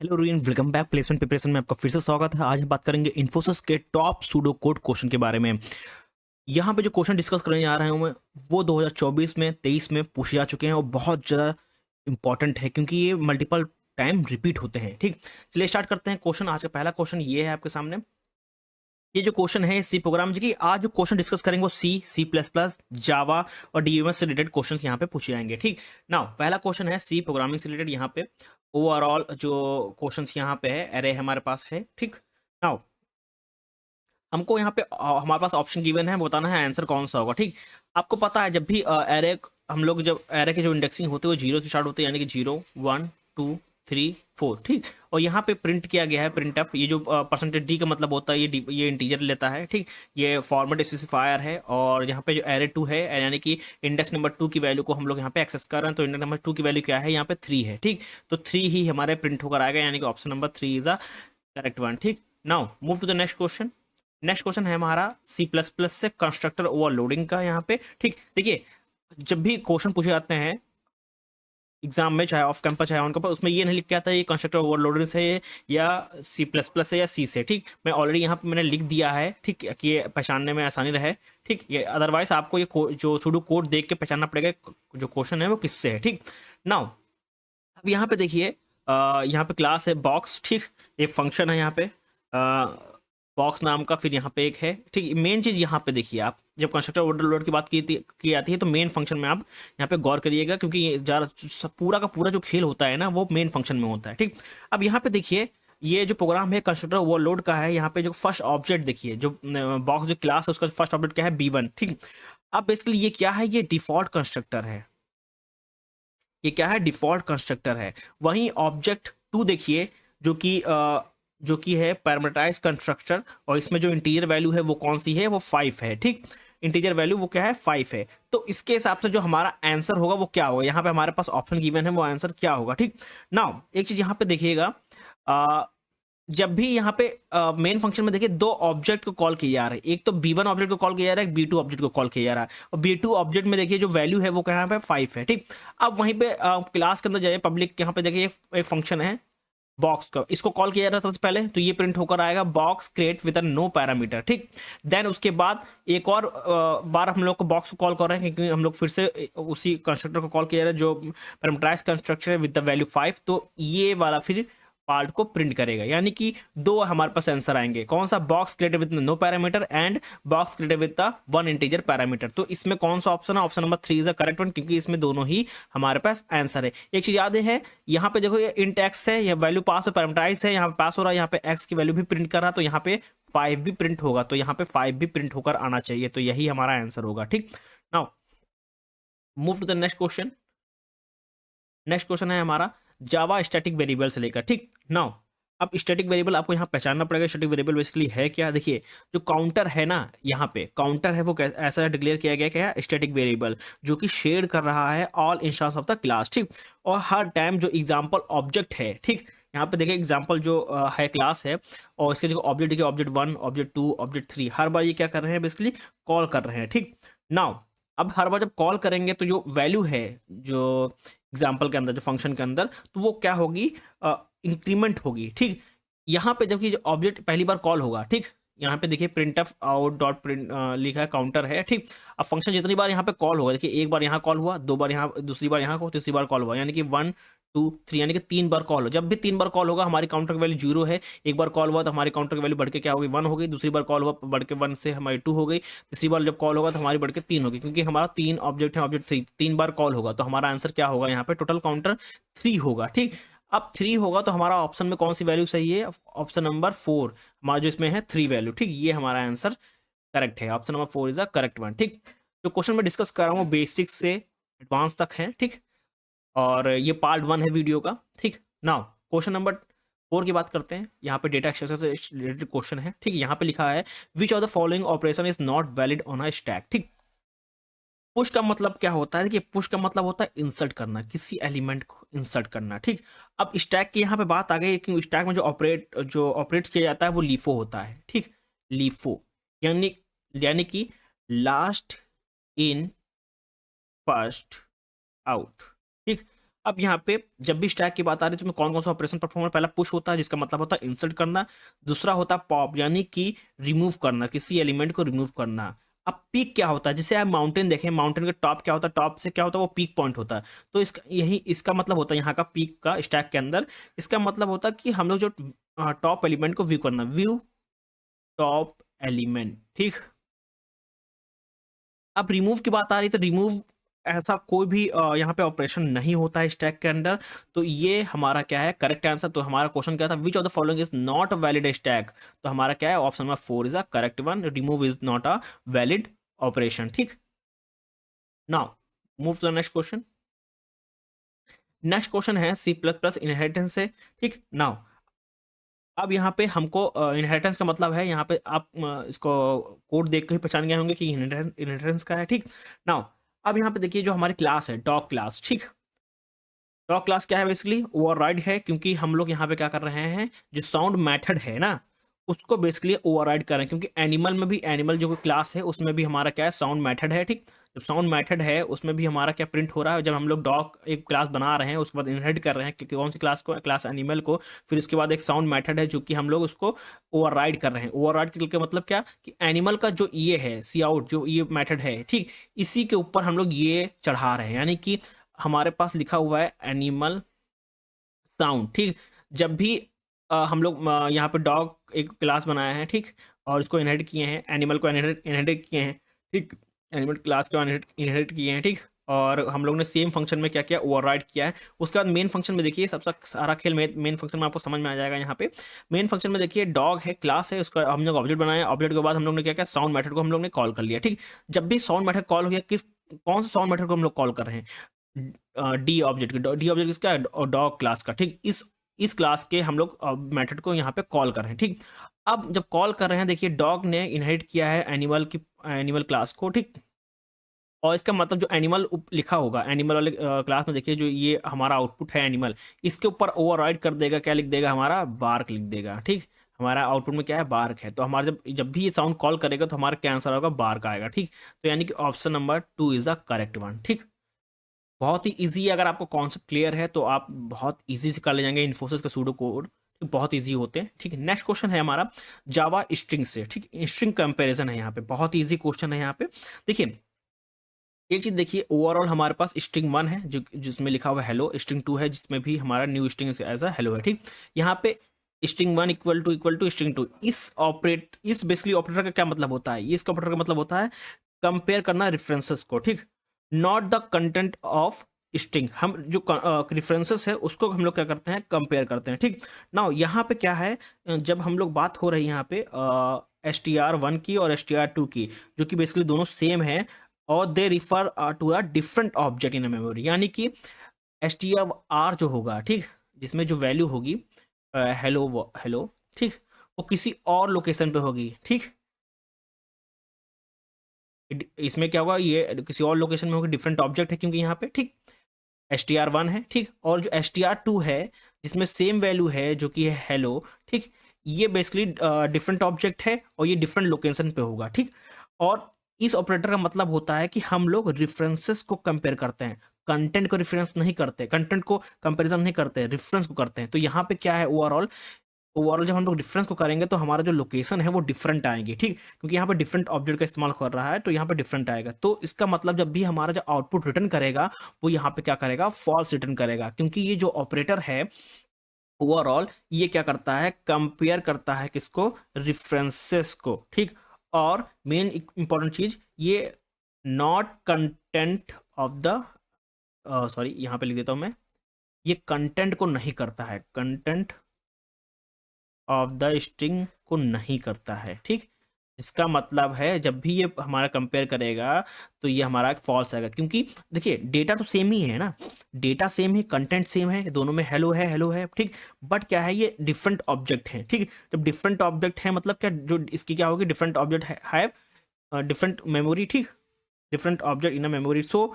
Hello रूइन, welcome back. Placement preparation में आपका फिर से स्वागत है। आज हम बात करेंगे इन्फोसिस के टॉप सूडो कोड क्वेश्चन के बारे में। यहाँ पे जो क्वेश्चन डिस्कस करने जा रहे हैं मैं, वो 2024 में 23 में पूछे जा चुके हैं और बहुत ज़्यादा इंपॉर्टेंट है क्योंकि ये मल्टीपल टाइम रिपीट होते हैं। ठीक, चलिए स्टार्ट करते हैं। क्वेश्चन आज का पहला क्वेश्चन ये है आपके सामने। ये जो क्वेश्चन है सी प्रोग्राम जी की, आज जो क्वेश्चन डिस्कस करेंगे वो C++, जावा और डीबीएमएस से रिलेटेड क्वेश्चंस यहाँ पे पूछे जाएंगे। ठीक, नाउ पहला क्वेश्चन है सी प्रोग्रामिंग से रिलेटेड। यहाँ पे ओवरऑल जो क्वेश्चंस यहाँ पे है, एरे हमारे पास है। ठीक, नाउ हमको यहाँ पे हमारे पास ऑप्शन गिवन है, बताना है आंसर कौन सा होगा। ठीक, आपको पता है जब भी एरे, हम लोग जब एरे के जो इंडेक्सिंग होते हैं वो जीरो से स्टार्ट होते हैं, यानी कि 0 1 2 3 4। ठीक, और यहाँ पे प्रिंट किया गया है प्रिंट अप। ये जो परसेंटेज डी का मतलब होता है, ये इंटीजर लेता है। ठीक, ये फॉर्मेट स्पेसिफायर है। और यहाँ पे जो एरे 2 है, यानी कि इंडेक्स नंबर 2 की वैल्यू को हम लोग यहाँ पे एक्सेस कर रहे हैं, तो इंडेक्स नंबर 2 की वैल्यू क्या है, यहाँ पे 3 है। ठीक, तो 3 ही हमारे प्रिंट होकर आएगा, यानी कि option number 3 is a correct one. ठीक, now move to the next question. Next question है हमारा C++ से कंस्ट्रक्टर ओवरलोडिंग का। यहाँ पे ठीक, देखिए जब भी क्वेश्चन पूछे जाते हैं एग्जाम में, चाहे ऑफ कैंपस चाहे ऑन कैंपस, उसमें ये नहीं लिख के आता है ये कंस्ट्रक्टर ओवरलोडिंग से है या C++ से या सी से। ठीक, मैं ऑलरेडी यहाँ पे मैंने लिख दिया है, ठीक, कि ये पहचानने में आसानी रहे। ठीक, ये अदरवाइज आपको ये जो सूडो कोड देख के पहचानना पड़ेगा जो क्वेश्चन है वो किससे है। ठीक, नाउ अब यहाँ पे देखिए, यहाँ पे क्लास है बॉक्स। ठीक, एक फंक्शन है यहाँ पे बॉक्स नाम का, फिर यहाँ पे एक है। ठीक, मेन चीज यहाँ पे देखिए, आप जब कंस्ट्रक्टर ओवरलोड की बात की जाती है तो मेन फंक्शन में आप यहाँ पे गौर करिएगा, क्योंकि ये ज़्यादा पूरा का पूरा जो खेल होता है ना वो मेन फंक्शन में होता है। ठीक, अब यहाँ पे देखिए, ये जो प्रोग्राम है कंस्ट्रक्टर ओवरलोड का है। यहाँ पे जो फर्स्ट ऑब्जेक्ट देखिए, जो बॉक्स जो क्लास है उसका फर्स्ट ऑब्जेक्ट क्या है, B1। ठीक, अब बेसिकली ये क्या है, ये डिफॉल्ट कंस्ट्रक्टर है। ये क्या है, डिफॉल्ट कंस्ट्रक्टर है। वहीं ऑब्जेक्ट 2 देखिए, जो कि है पैरामीटराइज कंस्ट्रक्टर, और इसमें जो इंटीजर वैल्यू है वो कौन सी है, वो 5 है। ठीक, इंटीजर वैल्यू वो क्या है, 5 है। तो इसके हिसाब से जो हमारा आंसर होगा वो क्या होगा, यहाँ पे हमारे पास ऑप्शन गिवन है, वो आंसर क्या होगा। ठीक, नाउ एक चीज यहाँ पे देखिएगा, जब भी यहाँ पे मेन फंक्शन में देखिए दो ऑब्जेक्ट को कॉल किया जा रहा है। एक तो B1 ऑब्जेक्ट को कॉल किया जा रहा है, B2 ऑब्जेक्ट को कॉल किया जा रहा है। और B2 ऑब्जेक्ट में देखिए जो वैल्यू है वो यहाँ पे 5 है। ठीक, अब वहीं पे क्लास के अंदर जाइए, पब्लिक यहाँ पे देखिए एक फंक्शन है बॉक्स का, इसको कॉल किया जा रहा था सबसे पहले, तो ये प्रिंट होकर आएगा box create with no parameter. ठीक, देन उसके बाद एक और बार हम लोग को बॉक्स को कॉल कर रहे हैं, क्योंकि हम लोग फिर से उसी कंस्ट्रक्टर को कॉल किया जा रहा है जो पैरामीटराइज कंस्ट्रक्टर है विद द वैल्यू 5। तो ये वाला फिर पार्ट को प्रिंट करेगा, यानी कि दो हमारे पास आंसर आएंगे। कौन सा, box created with no parameter and box created with the one integer parameter. तो इसमें कौन सा ऑप्शन है, option number 3 is the correct one, क्योंकि इसमें दोनों ही हमारे पास आंसर है। एक चीज याद है, यहाँ पे देखो ये इंट एक्स है, ये वैल्यू पास हो, पैरामीटराइज है, यहाँ पे पास हो रहा है, यहाँ पे एक्स की वैल्यू भी प्रिंट कर रहा है, तो यहाँ पे 5 भी प्रिंट होगा, तो यहाँ पे 5 भी प्रिंट होकर आना चाहिए, तो यही हमारा आंसर होगा। ठीक, now move to the next question. Next question है हमारा जावा स्टैटिक वेरिएबल से लेकर। ठीक, नाउ अब स्टैटिक वेरिएबल आपको यहाँ पहचानना पड़ेगा। स्टैटिक वेरिएबल बेसिकली है क्या, देखिए जो काउंटर है ना, यहाँ पे काउंटर है वो ऐसा डिक्लेयर किया गया, क्या है, स्टैटिक वेरिएबल, जो कि शेयर कर रहा है all instance of the class. ठीक, और हर टाइम जो एग्जाम्पल ऑब्जेक्ट है, ठीक, यहाँ पे देखिए एग्जाम्पल जो है क्लास है, और इसके जो ऑब्जेक्ट देखिए, ऑब्जेक्ट 1 ऑब्जेक्ट 2 ऑब्जेक्ट 3, हर बार ये क्या कर रहे हैं, बेसिकली कॉल कर रहे हैं। ठीक, नाउ अब हर बार जब कॉल करेंगे तो जो वैल्यू है, जो एग्जाम्पल के अंदर, जो फंक्शन के अंदर, तो वो क्या होगी, इंक्रीमेंट होगी। ठीक, यहाँ पे जबकि जो ऑब्जेक्ट पहली बार कॉल होगा, ठीक, यहाँ पे देखिए print of out dot print लिखा है, काउंटर है। ठीक, अब फंक्शन जितनी बार यहाँ पे कॉल होगा, देखिए एक बार यहाँ कॉल हुआ, दो बार यहाँ, दूसरी बार यहाँ को, तीसरी बार कॉल हुआ, यानी कि 1 2 3, यानी कि 3 बार कॉल हो। जब भी 3 बार कॉल होगा हमारी काउंटर की वैल्यू 0 है। एक बार कॉल हुआ तो हमारी काउंटर की वैल्यू बढ़ के क्या होगी, 1 हो गई। दूसरी बार कॉल हुआ, बढ़ के 1 से हमारी 2 हो गई। तीसरी बार जब कॉल होगा तो हमारी बढ़ के 3 होगी, क्योंकि हमारा 3 ऑब्जेक्ट है, ऑब्जेक्ट 3, 3 बार कॉल होगा, तो हमारा आंसर क्या होगा, यहाँ पे टोटल काउंटर 3 होगा। ठीक, अब 3 होगा तो हमारा ऑप्शन में कौन सी वैल्यू सही है, ऑप्शन नंबर 4, हमारा जो इसमें है 3 वैल्यू। ठीक, ये हमारा आंसर करेक्ट है, option number 4 is the correct one. ठीक, जो क्वेश्चन में डिस्कस कर रहा हूँ बेसिक से एडवांस तक है। ठीक, और ये पार्ट 1 है वीडियो का। ठीक, नाउ क्वेश्चन नंबर 4 की बात करते हैं। यहाँ पे डेटा स्ट्रक्चर से रिलेटेड क्वेश्चन है। ठीक, यहाँ पे लिखा है विच of the following operation is not valid on a stack. ठीक, पुश का मतलब क्या होता है, कि पुश का मतलब होता है इंसर्ट करना, किसी एलिमेंट को इंसर्ट करना। ठीक, अब स्टैक की यहाँ पे बात आ गई कि स्टैक में जो ऑपरेट किया जाता है वो लीफो होता है। ठीक, लीफो यानी यानी कि लास्ट इन फर्स्ट आउट। ठीक, अब यहाँ पे जब भी स्टैक की बात आ रही है तो मैं कौन कौन सा ऑपरेशन परफॉर्म, पहला पुश होता है जिसका मतलब होता है इंसर्ट करना, दूसरा होता है पॉप यानी कि रिमूव करना, किसी एलिमेंट को रिमूव करना। अब पीक क्या होता है, जैसे आप माउंटेन देखें, माउंटेन का टॉप क्या होता है, टॉप से क्या होता है वो पीक पॉइंट होता है। तो इसका यही इसका मतलब होता है यहाँ का पीक का स्टैक के अंदर, इसका मतलब होता है कि हम लोग जो टॉप एलिमेंट को व्यू करना, व्यू टॉप एलिमेंट, ठीक। अब रिमूव की बात आ रही तो रिमूव ऐसा कोई भी यहाँ पे ऑपरेशन नहीं होता है स्टैक के अंदर। तो ये हमारा क्या है करेक्ट आंसर। तो हमारा क्वेश्चन क्या था, which of the following is not a valid stack. तो हमारा क्या है option number 4 is a correct one, remove is not a valid operation, ठीक। Now move to the next question. Next question है सी प्लस प्लस इनहेरिटेंस से, ठीक। Now अब यहाँ पे हमको इनहेरिटेंस का मतलब है, यहाँ पे आप इसको कोड देख के ही पहचान गए होंगे कि इनहेरिटेंस का है, ठीक। नाउ अब यहाँ पे देखिए जो हमारी क्लास है डॉग क्लास, ठीक। डॉग क्लास क्या है, बेसिकली ओवरराइड है, क्योंकि हम लोग यहाँ पे क्या कर रहे हैं, जो साउंड मेथड है ना उसको बेसिकली ओवरराइड कर रहे हैं, क्योंकि एनिमल में भी, एनिमल जो क्लास है उसमें भी हमारा क्या है साउंड मेथड है, ठीक। जब साउंड मेथड है उसमें भी हमारा क्या प्रिंट हो रहा है, जब हम लोग डॉग एक क्लास बना रहे हैं उसके बाद इनहेरिट कर रहे हैं कि कौन सी क्लास को, क्लास एनिमल को, फिर उसके बाद एक साउंड मेथड है जो कि हम लोग उसको ओवरराइड कर रहे हैं। ओवरराइड का मतलब क्या कि एनिमल का जो ये है सी आउट जो ये मेथड है, ठीक, इसी के ऊपर हम लोग ये चढ़ा रहे हैं, यानी कि हमारे पास लिखा हुआ है एनिमल साउंड, ठीक। जब भी हम लोग यहाँ पे डॉग एक क्लास बनाया है, ठीक, और इसको इनहेरिट किए हैं, एनिमल को इनहेरिट किए हैं, ठीक, एनिमल क्लास को इनहेरिट किए हैं, ठीक। और हम लोग ने सेम फंक्शन में क्या किया, ओवरराइड किया है। उसके बाद मेन फंक्शन में देखिए सबसे सारा खेल मेन फंक्शन में आपको समझ में आ जाएगा। यहाँ पे मेन फंक्शन में देखिए डॉग है, क्लास है, उसका हम लोग ऑब्जेक्ट बनाया, ऑब्जेक्ट के बाद हम लोग ने क्या किया, साउंड मेथड को हम लोग ने कॉल कर लिया, ठीक। जब भी साउंड मेथड कॉल हो गया, किस कौन सा साउंड मेथड को हम लोग कॉल कर रहे हैं, डी ऑब्जेक्ट, डी ऑब्जेक्ट किसका है, डॉग क्लास का, ठीक। इस क्लास के हम लोग मेथड को यहाँ पे कॉल कर रहे हैं, ठीक। अब जब कॉल कर रहे हैं देखिए डॉग ने इनहेरिट किया है एनिमल क्लास को, ठीक। और इसका मतलब जो एनिमल लिखा होगा एनिमल वाले क्लास में देखिए जो ये हमारा आउटपुट है एनिमल, इसके ऊपर ओवरराइड कर देगा, क्या लिख देगा, हमारा बार्क लिख देगा, ठीक। हमारा आउटपुट में क्या है, बार्क है। तो हमारा जब जब भी ये साउंड कॉल करेगा तो हमारा क्या आंसर होगा, बार्क आएगा, ठीक। तो यानी कि option number 2 is the correct one, ठीक। बहुत ही इजी है, अगर आपको कॉन्सेप्ट क्लियर है तो आप बहुत इजी से कर ले जाएंगे इन्फोसिस के सूडो कोड, बहुत इजी होते हैं, ठीक है। नेक्स्ट क्वेश्चन है हमारा जावा स्ट्रिंग से, ठीक। स्ट्रिंग कंपैरिजन है यहाँ पे, बहुत इजी क्वेश्चन है यहाँ पे। देखिए एक चीज देखिए, ओवरऑल हमारे पास स्ट्रिंग 1 है जो जिसमें लिखा हुआ है हेलो, स्ट्रिंग 2 है जिसमें भी हमारा new string as a hello है, ठीक। यहाँ पे स्ट्रिंग 1 इक्वल टू स्ट्रिंग 2, इस बेसिकली ऑपरेटर का क्या मतलब होता है, इस ऑपरेटर का मतलब होता है कंपेयर करना रेफरेंसेस को, ठीक, not the content of string. हम जो रेफरेंसेस है उसको हम लोग क्या करते हैं, कंपेयर करते हैं, ठीक। नाउ यहाँ पे क्या है, जब हम लोग बात हो रही है यहाँ पे str1 की और str2 की, जो कि बेसिकली दोनों सेम है, और they refer to a different object in memory, यानी कि str जो होगा, ठीक, जिसमें जो वैल्यू होगी हेलो हेलो, ठीक, वो किसी और लोकेशन पे होगी, ठीक। इसमें क्या होगा, ये किसी और लोकेशन में होगी, डिफरेंट ऑब्जेक्ट है क्योंकि यहाँ पे, ठीक। str1 है, ठीक, और जो str2 है जिसमें सेम वैल्यू है जो कि है हेलो, ठीक, ये बेसिकली डिफरेंट ऑब्जेक्ट है और ये डिफरेंट लोकेशन पे होगा, ठीक। और इस ऑपरेटर का मतलब होता है कि हम लोग रेफरेंसेस को कंपेयर करते हैं, कंटेंट को रेफरेंस नहीं करते, कंटेंट को कंपैरिजन नहीं करते, रेफरेंस को करते हैं। तो यहाँ पे क्या है, ओवरऑल जब हम लोग डिफरेंस को करेंगे तो हमारा जो लोकेशन है वो डिफरेंट आएंगे, ठीक, क्योंकि यहाँ पे डिफरेंट ऑब्जेक्ट का इस्तेमाल कर रहा है तो यहाँ पे डिफरेंट आएगा। तो इसका मतलब जब भी हमारा जो आउटपुट रिटर्न करेगा वो यहाँ पे क्या करेगा, फॉल्स रिटर्न करेगा, क्योंकि ये जो ऑपरेटर है ओवरऑल ये क्या करता है, कंपेयर करता है किसको, रेफरेंसेस को, ठीक। और मेन इंपॉर्टेंट चीज ये not content of the, sorry यहाँ पे लिख देता हूं मैं, ये कंटेंट को नहीं करता है, कंटेंट ऑफ द स्ट्रिंग को नहीं करता है, ठीक। इसका मतलब है जब भी ये हमारा कंपेयर करेगा तो ये हमारा फॉल्स आएगा, क्योंकि देखिए डेटा तो सेम ही है ना, डेटा सेम है, कंटेंट सेम है, दोनों में हेलो है, ठीक। बट क्या है, ये डिफरेंट ऑब्जेक्ट हैं, ठीक। जब डिफरेंट ऑब्जेक्ट है मतलब क्या, जो इसकी क्या होगी, डिफरेंट ऑब्जेक्ट है डिफरेंट मेमोरी, ठीक, different object in a memory. So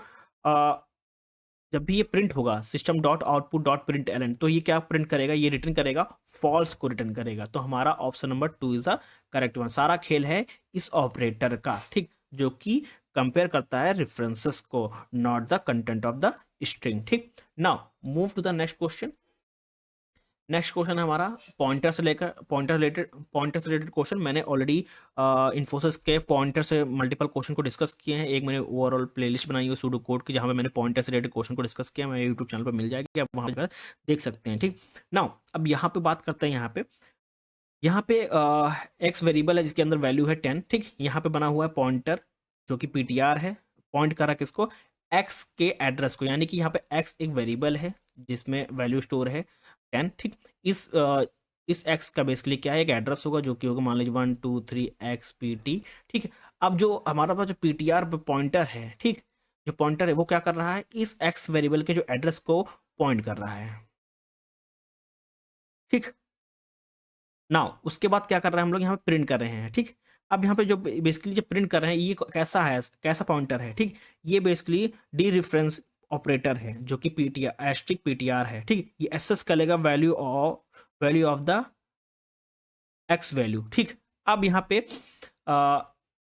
जब भी ये प्रिंट होगा system dot output dot print L N, तो ये क्या प्रिंट करेगा, ये रिटर्न करेगा फॉल्स को रिटर्न करेगा। तो हमारा option number 2 is the correct one. सारा खेल है इस ऑपरेटर का, ठीक, जो कि कंपेयर करता है रेफरेंसेस को, not the content of the string, ठीक। Now move to the next question. Next question है हमारा पॉइंटर से लेकर पॉइंटर से रिलेटेड क्वेश्चन। मैंने ऑलरेडी इन्फोसिस के पॉइंटर से मल्टीपल क्वेश्चन को डिस्कस किए हैं। एक मैंने ओवरऑल प्लेलिस्ट बनाई है सूडो कोड की, जहाँ पे मैंने पॉइंटर से रिलेटेड क्वेश्चन को डिस्कस किया। मेरे यूट्यूब चैनल पर मिल जाएगी, आप वहाँ पर देख सकते हैं। ठीक, नाउ अब यहाँ पे बात करते हैं। यहाँ पे एक्स वेरिएबल है जिसके अंदर वैल्यू है 10। ठीक, यहाँ पे बना हुआ है पॉइंटर जो कि पीटीआर है, पॉइंट कर रहा है किसको, एक्स के एड्रेस को। यानी कि यहाँ पे एक्स एक वेरिएबल है जिसमें वैल्यू स्टोर है 10। ठीक, इस एक्स का बेसिकली क्या है, एक एड्रेस होगा जो कि होगा मान लीजिए 123 XPT। ठीक है, अब जो हमारा पास जो पीटीआर पे पॉइंटर है, ठीक, जो पॉइंटर है वो क्या कर रहा है, इस एक्स वेरिएबल के जो एड्रेस को पॉइंट कर रहा है। ठीक, नाउ उसके बाद क्या कर रहे हैं हम लोग, यहाँ पे प्रिंट कर रहे हैं। ठीक, अब यहाँ पे जो बेसिकली जो प्रिंट कर रहे हैं ये कैसा है, कैसा पॉइंटर है। ठीक, ये बेसिकली डी रेफरेंस ऑपरेटर है जो कि पीटीआर एस्ट्रिक पीटीआर है। ठीक, ये एसेस करेगा value of the x value. ठीक, अब यहाँ पे आ,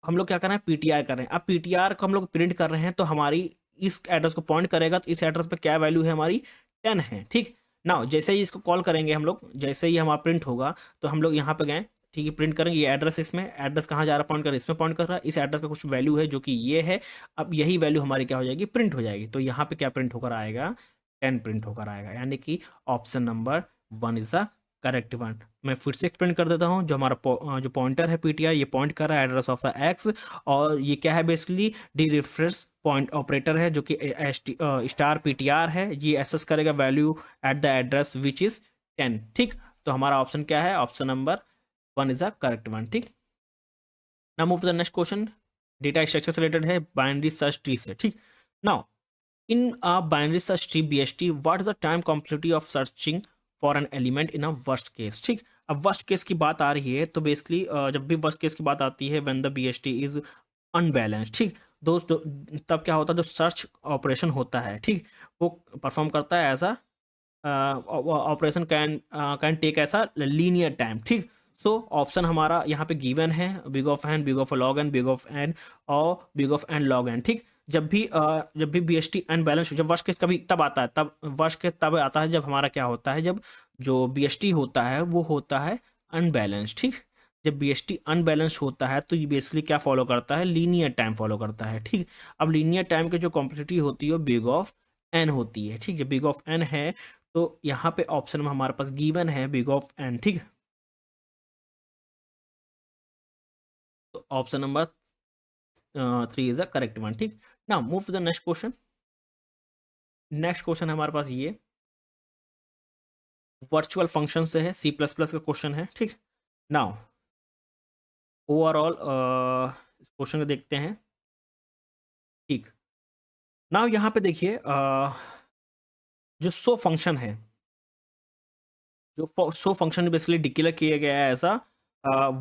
हम लोग क्या कर रहे हैं, पीटीआर कर रहे हैं। अब पीटीआर को हम लोग प्रिंट कर रहे हैं तो हमारी इस एड्रेस को पॉइंट करेगा, तो इस एड्रेस पे क्या वैल्यू है हमारी, 10 है। ठीक, ना जैसे ही इसको कॉल करेंगे हम लोग, जैसे ही हमारा प्रिंट होगा तो हम लोग यहाँ पे गए, ठीक है, प्रिंट करेंगे। ये एड्रेस, इसमें एड्रेस कहाँ जा रहा है, पॉइंट कर रहा है, इसमें पॉइंट कर रहा है। इस एड्रेस का कुछ वैल्यू है जो कि ये है। अब यही वैल्यू हमारी क्या हो जाएगी, प्रिंट हो जाएगी। तो यहाँ पे क्या प्रिंट होकर आएगा, 10 प्रिंट होकर आएगा। यानी कि option number 1 is the correct one. मैं फिर से एक्सप्लेन कर देता हूँ। जो हमारा जो पॉइंटर है पीटीआर, ये पॉइंट कर रहा है एड्रेस ऑफ द एक्स, और ये क्या है, basically dereference point operator है जो कि स्टार पीटीआर है। ये एसेस करेगा value at the address which is 10। ठीक, तो हमारा ऑप्शन क्या है, option number 1 is the correct one. ठीक, now move to the next question. Data structure से रिलेटेड है, बाइनरी सर्च ट्री से। ठीक, now in a binary search tree BST, what is the time complexity of searching for an element in a worst case. ठीक, अब worst case की बात आ रही है तो बेसिकली जब भी वर्स्ट केस की बात आती है, when the BST is unbalanced. ठीक, दोस्तों तब क्या होता है, जो सर्च ऑपरेशन होता है, ठीक, वो परफॉर्म करता है as a operation can take ऐसा लीनियर टाइम। ठीक, सो ऑप्शन हमारा यहाँ पे गिवन है, big of N, big of log N, big of N और big of N log N. ठीक, जब भी BST अनबैलेंस, जब वर्स्ट केस कभी तब आता है, तब वर्स्ट केस तब आता है जब हमारा क्या होता है, जब जो BST होता है वो होता है अनबैलेंस। ठीक, जब BST अनबैलेंस होता है तो ये बेसिकली क्या फॉलो करता है, लीनियर टाइम फॉलो करता है। ठीक, अब लीनियर टाइम की जो कॉम्प्लेक्सिटी होती है बिग ऑफ एन होती है। ठीक, जब बिग ऑफ एन है तो यहाँ पे ऑप्शन में हमारे पास गिवन है बिग ऑफ एन। ठीक, तो option number 3 is the correct one. ठीक, now move to the next question. Next question है हमारे पास ये वर्चुअल फंक्शन से है, C++ का क्वेश्चन है। ठीक, नाउ ओवरऑल इस क्वेश्चन को देखते हैं। ठीक, नाउ यहाँ पे देखिए जो सो फंक्शन है, जो सो फंक्शन बेसिकली डिक्लेयर किया गया है ऐसा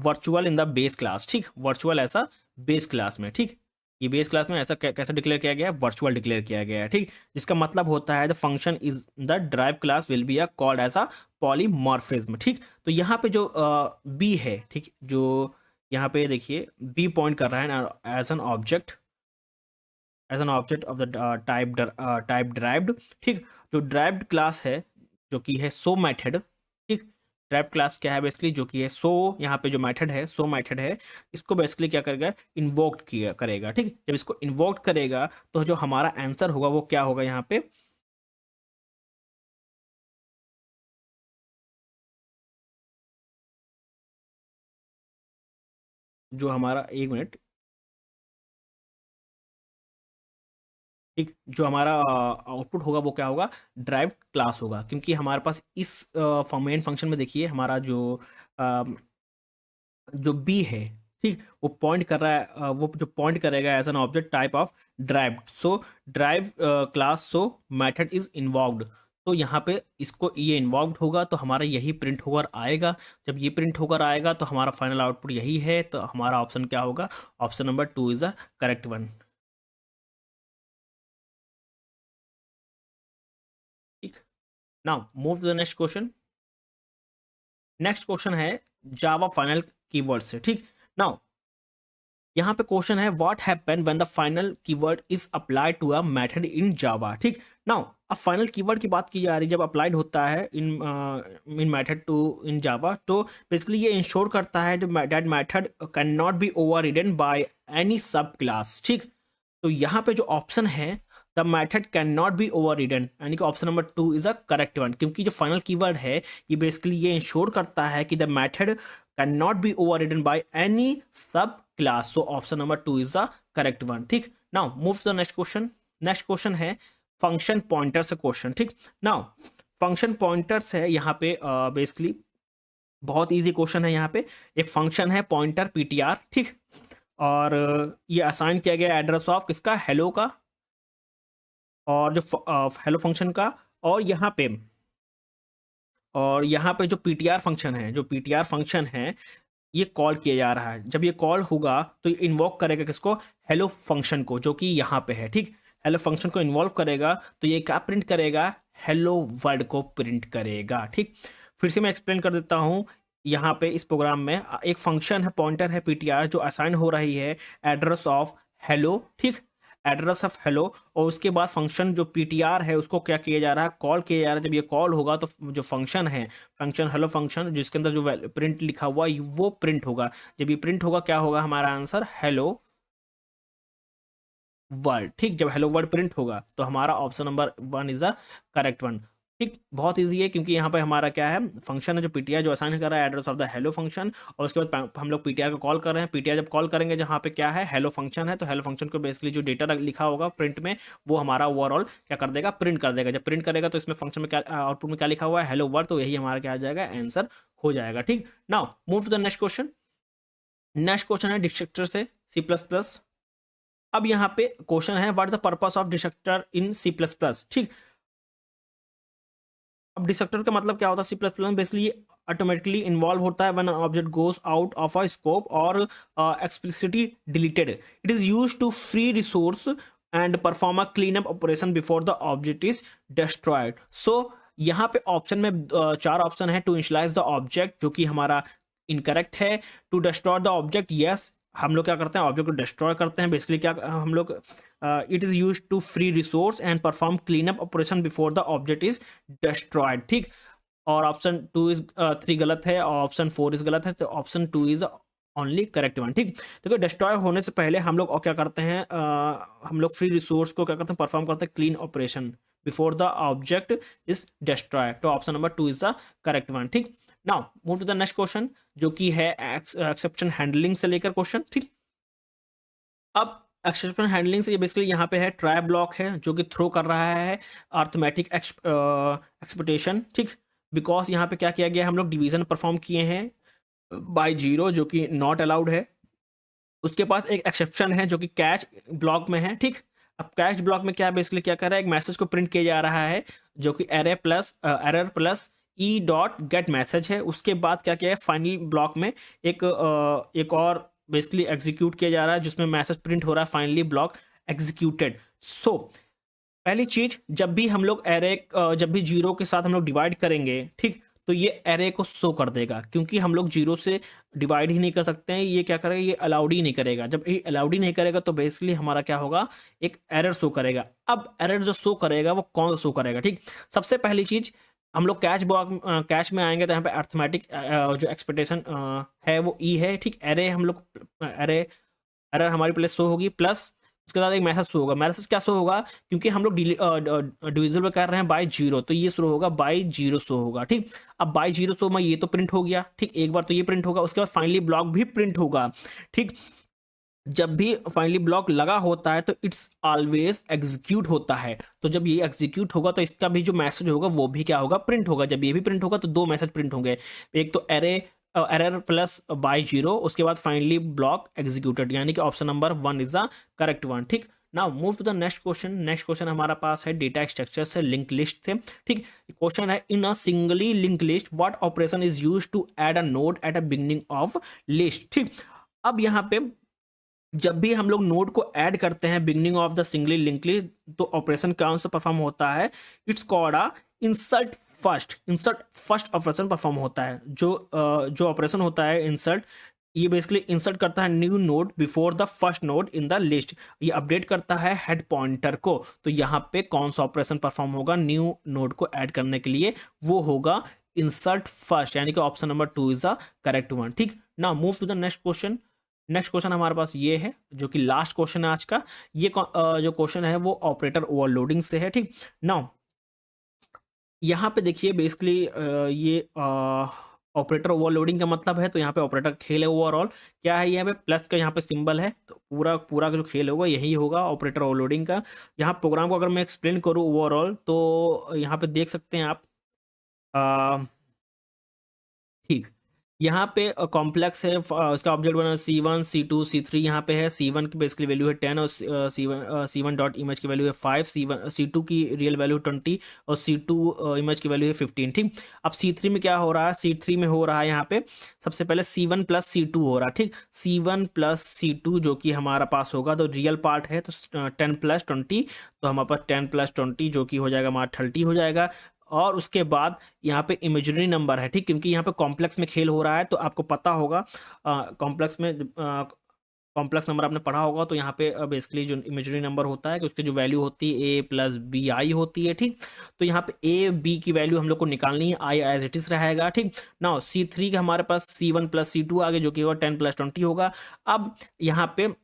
virtual in the base class. ठीक, वर्चुअल ऐसा बेस क्लास में। ठीक, ये बेस क्लास में ऐसा कैसे डिक्लेयर किया गया है, वर्चुअल डिक्लेयर किया गया है। ठीक, जिसका मतलब होता है the function is the drive class will be a called as a polymorphism. ठीक, तो यहाँ पे जो बी है, ठीक, जो यहाँ पे देखिए बी पॉइंट कर रहा है as an object of the type derived. ठीक, जो ड्राइव्ड क्लास है जो कि है सो मेथड। ठीक, ड्राइव्ड क्लास क्या है बेसिकली, जो कि है सो, यहाँ पे जो मेथड है सो मेथड है, इसको बेसिकली क्या करेगा, इन्वोक किया करेगा। ठीक, जब इसको इन्वोक करेगा तो जो हमारा आंसर होगा वो क्या होगा, यहाँ पे जो हमारा, एक मिनट, ठीक, जो हमारा आउटपुट होगा वो क्या होगा, ड्राइव क्लास होगा। क्योंकि हमारे पास इस मेन फंक्शन में देखिए हमारा जो बी है, ठीक, वो पॉइंट कर रहा है वो जो पॉइंट करेगा as an object type of drive. So drive class so method is involved. तो यहाँ पे इसको ये इन्वॉल्व होगा तो हमारा यही प्रिंट होकर आएगा। जब ये प्रिंट होकर आएगा तो हमारा फाइनल आउटपुट यही है। तो हमारा ऑप्शन क्या होगा, option number 2 is the correct one. ठीक, now move to the next question. Next question है जावा फाइनल कीवर्ड से। ठीक, नाउ यहाँ पे क्वेश्चन है what happen when the final keyword is applied to a method in Java. ठीक, now अब फाइनल कीवर्ड की बात की जा रही है, जब अप्लाइड होता है इन मेथड टू इन जावा, तो बेसिकली ये इंश्योर करता है that method can not be overridden by any सब क्लास। ठीक, तो यहाँ पे जो ऑप्शन है the method can not be over ridden, यानी कि option number 2 is a correct one, क्योंकि जो फाइनल कीवर्ड है ये बेसिकली ये इंश्योर करता है कि the method can not be overridden by any subclass. So option number 2 is the correct one. ठीक, now move to the next question. Next question है फंक्शन पॉइंटर से question. ठीक, now function pointers है यहाँ पे basically बहुत easy question है। यहाँ पे एक फंक्शन है पॉइंटर पीटीआर। ठीक, और ये असाइन किया गया एड्रेस ऑफ किसका, हेलो का, और जो हेलो फंक्शन का, और यहाँ पे जो पीटीआर फंक्शन है, जो पीटीआर फंक्शन है ये कॉल किया जा रहा है। जब ये कॉल होगा तो ये इन्वॉक करेगा किसको, हेलो फंक्शन को, जो कि यहाँ पे है। ठीक, हेलो फंक्शन को इन्वॉल्व करेगा तो ये क्या प्रिंट करेगा, हेलो वर्ड को प्रिंट करेगा। ठीक, फिर से मैं एक्सप्लेन कर देता हूँ। यहाँ पे इस प्रोग्राम में एक फंक्शन है पॉइंटर है पीटीआर जो असाइन हो रही है एड्रेस ऑफ हेलो। ठीक, एड्रेस ऑफ हेलो, और उसके बाद फंक्शन जो पीटीआर है उसको क्या किया जा रहा है, कॉल किया जा रहा है। जब ये कॉल होगा तो जो फंक्शन है, फंक्शन हेलो फंक्शन जिसके अंदर जो प्रिंट लिखा हुआ है वो प्रिंट होगा। जब ये प्रिंट होगा क्या होगा हमारा आंसर, हेलो वर्ड। ठीक, जब हेलो वर्ड प्रिंट होगा तो हमारा option number 1 is the correct one. ठीक, बहुत इजी है, क्योंकि यहाँ पे हमारा क्या है, फंक्शन है जो पीटीआर जो असाइन कर रहा है address of the hello function, और उसके बाद हम लोग पीटीआर को कॉल कर रहे हैं। पीटीआर जब कॉल करेंगे जहाँ पे क्या है, हेलो फंक्शन है, तो हेलो फंक्शन को बेसिकली जो डेटा लिखा होगा प्रिंट में वो हमारा ओवरऑल क्या कर देगा, प्रिंट कर देगा। जब प्रिंट करेगा तो इसमें फंक्शन में क्या आउटपुट में क्या लिखा हुआ है, हेलो वर्ड, तो यही हमारा क्या आ जाएगा, आंसर हो जाएगा। ठीक, now move to the next question. Next question है डिस्ट्रक्टर से सी प्लस प्लस। अब यहाँ पे क्वेश्चन है what is the purpose of destructor in C plus plus. ठीक, अब डिस्ट्रक्टर का मतलब क्या होता है सी प्लस प्लस में, बेसिकली ऑटोमेटिकली इन्वॉल्व होता है when an object goes out of a scope और explicitly deleted. It is used to free resource and perform a clean up operation before the object is destroyed. So यहाँ पे option में 4 option है। To initialise the object, जो कि हमारा incorrect है। To destroy the object, yes, हम लोग क्या करते हैं, ऑब्जेक्ट को डिस्ट्रॉय करते हैं। बेसिकली क्या हम लोग, it is use to free resource and perform clean up operation before the object is destroyed. ठीक, और ऑप्शन 2 इज 3 गलत है और ऑप्शन 4 इज गलत है, तो option 2 is only correct one. ठीक, देखो डिस्ट्रॉय होने से पहले हम लोग और क्या करते हैं, हम लोग फ्री रिसोर्स को क्या करते हैं, परफॉर्म करते हैं clean operation before the object is destroy, तो option number 2 is the correct one. ठीक, now move to the next question, जो कि है एक्सेप्शन हैंडलिंग से लेकर क्वेश्चन। ठीक, अब एक्सेप्शन हैंडलिंग से ये बेसिकली यहाँ पे है ट्राई ब्लॉक है जो कि थ्रो कर रहा है अर्थमेटिक एक्सपेक्टेशन। ठीक, बिकॉज यहाँ पे क्या किया गया, हम लोग डिवीजन परफॉर्म किए हैं बाय 0 जो कि नॉट अलाउड है। उसके बाद एक एक्सेप्शन है जो कि कैच ब्लॉक में है। ठीक, अब कैच ब्लॉक में क्या बेसिकली क्या कर रहा है, एक मैसेज को प्रिंट किया जा रहा है जो कि error plus E dot gate message है। उसके बाद क्या किया है, फाइनल ब्लॉक में एक और बेसिकली एग्जीक्यूट किया जा रहा है जिसमें मैसेज प्रिंट हो रहा है फाइनली ब्लॉक एग्जीक्यूटेड। सो पहली चीज, जब भी हम लोग एरे जब भी 0 के साथ हम लोग डिवाइड करेंगे, ठीक, तो ये एरे को शो कर देगा, क्योंकि हम लोग 0 से डिवाइड ही नहीं कर सकते हैं। ये क्या करेगा, ये अलाउड ही नहीं करेगा। जब ये अलाउड ही नहीं करेगा तो बेसिकली हमारा क्या होगा, एक एरर शो करेगा। अब एरर जो शो करेगा वो कौन शो करेगा। ठीक, सबसे पहली चीज हम लोग कैच में आएंगे तो यहाँ पे अर्थमेटिक जो एक्सपेक्टेशन है वो ई है। ठीक, एरे हम लोग एरर हमारी प्लेस शो होगी, प्लस उसके बाद एक मैसेज शो होगा। मैसेज क्या शो होगा, क्योंकि हम लोग डिविजिबल कर रहे हैं बाय 0, तो ये शो होगा बाय 0 शो होगा। ठीक, अब बाय 0 शो में ये तो प्रिंट हो गया। ठीक, एक बार तो ये प्रिंट होगा, उसके बाद फाइनली ब्लॉक भी प्रिंट होगा। ठीक, जब भी फाइनली ब्लॉक लगा होता है तो इट्स ऑलवेज एग्जीक्यूट होता है। तो जब ये एग्जीक्यूट होगा तो इसका भी जो मैसेज होगा वो भी क्या होगा, प्रिंट होगा। जब ये भी प्रिंट होगा तो 2 मैसेज प्रिंट होंगे, एक तो एरर प्लस बाय 0, उसके बाद फाइनली ब्लॉक एग्जीक्यूटेड, यानी कि option number 1 is the correct one. ठीक, now move to the next question. Next question हमारा पास है डेटा स्ट्रक्चर से, लिंक लिस्ट से। ठीक, क्वेश्चन है in a singly link list what operation is used to add a node at a beginning of list. ठीक, अब यहाँ पे जब भी हम लोग नोड को ऐड करते हैं beginning of the singly link list, तो ऑपरेशन कौन सा परफॉर्म होता है, it's called a insert first operation perform होता है। जो ऑपरेशन होता है इंसर्ट, ये बेसिकली इंसर्ट करता है new node before the first node in the list, ये अपडेट करता है हेड पॉइंटर को। तो यहाँ पे कौन सा ऑपरेशन परफॉर्म होगा न्यू नोड को ऐड करने के लिए, वो होगा इंसर्ट फर्स्ट, यानी कि option number 2 is the correct one. ठीक, now move to the next question. Next question हमारे पास ये है जो कि लास्ट क्वेश्चन है आज का। ये जो क्वेश्चन है वो ऑपरेटर ओवरलोडिंग से है। ठीक, नाउ यहाँ पे देखिए बेसिकली ये ऑपरेटर ओवरलोडिंग का मतलब है, तो यहाँ पे ऑपरेटर खेल है ओवरऑल क्या है, यहाँ पे प्लस का यहाँ पे सिंबल है, तो पूरा पूरा का जो खेल होगा यही होगा ऑपरेटर ओवरलोडिंग का। यहाँ प्रोग्राम को अगर मैं एक्सप्लेन करूँ ओवरऑल, तो यहाँ पे देख सकते हैं आप। ठीक, यहाँ पे कॉम्प्लेक्स है, उसका ऑब्जेक्ट बना C1 C2 C3, यहाँ पे है C1 की बेसिकली वैल्यू है 10 और C1 डॉट इमेज की वैल्यू है 5, C2 की रियल वैल्यू 20 और C2 इमेज की वैल्यू है 15। ठीक, अब C3 में क्या हो रहा है, C3 में हो रहा है यहाँ पे सबसे पहले C1 प्लस C2 हो रहा है। ठीक, C1 प्लस C2 जो कि हमारा पास होगा, तो रियल पार्ट है तो 10 प्लस 20, तो हमारे पास 10 प्लस 20 जो कि हो जाएगा हमारा 30 हो जाएगा। और उसके बाद यहाँ पे इमेजिनरी नंबर है। ठीक, क्योंकि यहाँ पे कॉम्प्लेक्स में खेल हो रहा है, तो आपको पता होगा कॉम्प्लेक्स में कॉम्प्लेक्स नंबर आपने पढ़ा होगा, तो यहाँ पे बेसिकली जो इमेजिनरी नंबर होता है कि उसकी जो वैल्यू होती है A प्लस बी आई होती है। ठीक, तो यहाँ पे A B की वैल्यू हम लोग को निकालनी है, I एज इट इज रहेगा। ठीक, नाउ C3 का हमारे पास C1 प्लस C2 आगे जो कि होगा 10 प्लस 20 होगा। अब यहाँ पे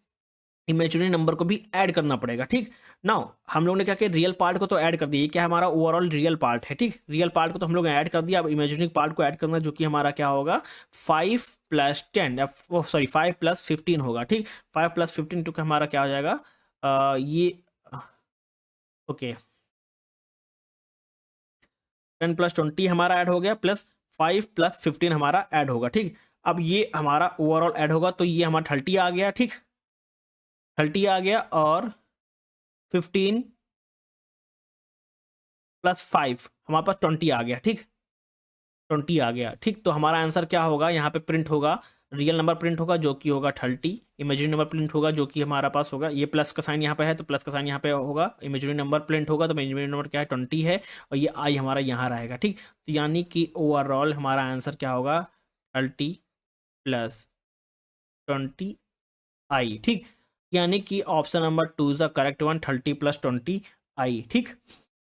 इमेजिनरी नंबर को भी ऐड करना पड़ेगा। ठीक, नाउ हम लोग ने क्या किया, रियल पार्ट को तो ऐड कर दिया, ये क्या हमारा ओवरऑल रियल पार्ट है। ठीक, रियल पार्ट को तो हम लोग ऐड कर दिया, अब इमेजिनरी पार्ट को ऐड करना जो कि हमारा क्या होगा 5 प्लस 10 या सॉरी 5 प्लस 15 होगा। ठीक, 5 प्लस 15 तो हमारा क्या हो जाएगा ये ओके 10 प्लस 20 हमारा ऐड हो गया, प्लस 5 प्लस 15 हमारा ऐड होगा। ठीक, अब ये हमारा ओवरऑल ऐड होगा, तो ये हमारा 30 आ गया। ठीक, 30 आ गया और 15 प्लस 5 हमारे पास 20 आ गया। ठीक, 20 आ गया। ठीक, तो हमारा आंसर क्या होगा, यहाँ पे प्रिंट होगा रियल नंबर प्रिंट होगा जो कि होगा 30, इमेजिनरी नंबर प्रिंट होगा जो कि हमारा पास होगा, ये प्लस का साइन यहाँ पे है तो प्लस का साइन यहाँ पे होगा, इमेजिनरी नंबर प्रिंट होगा तो इमेजिनरी नंबर क्या है 20 है, और ये आई हमारा यहाँ रहेगा। ठीक, तो यानी कि ओवरऑल हमारा आंसर क्या होगा 30 प्लस 20 आई। ठीक, यानी कि option number 2 is the correct one, 30 plus 20 आई। ठीक,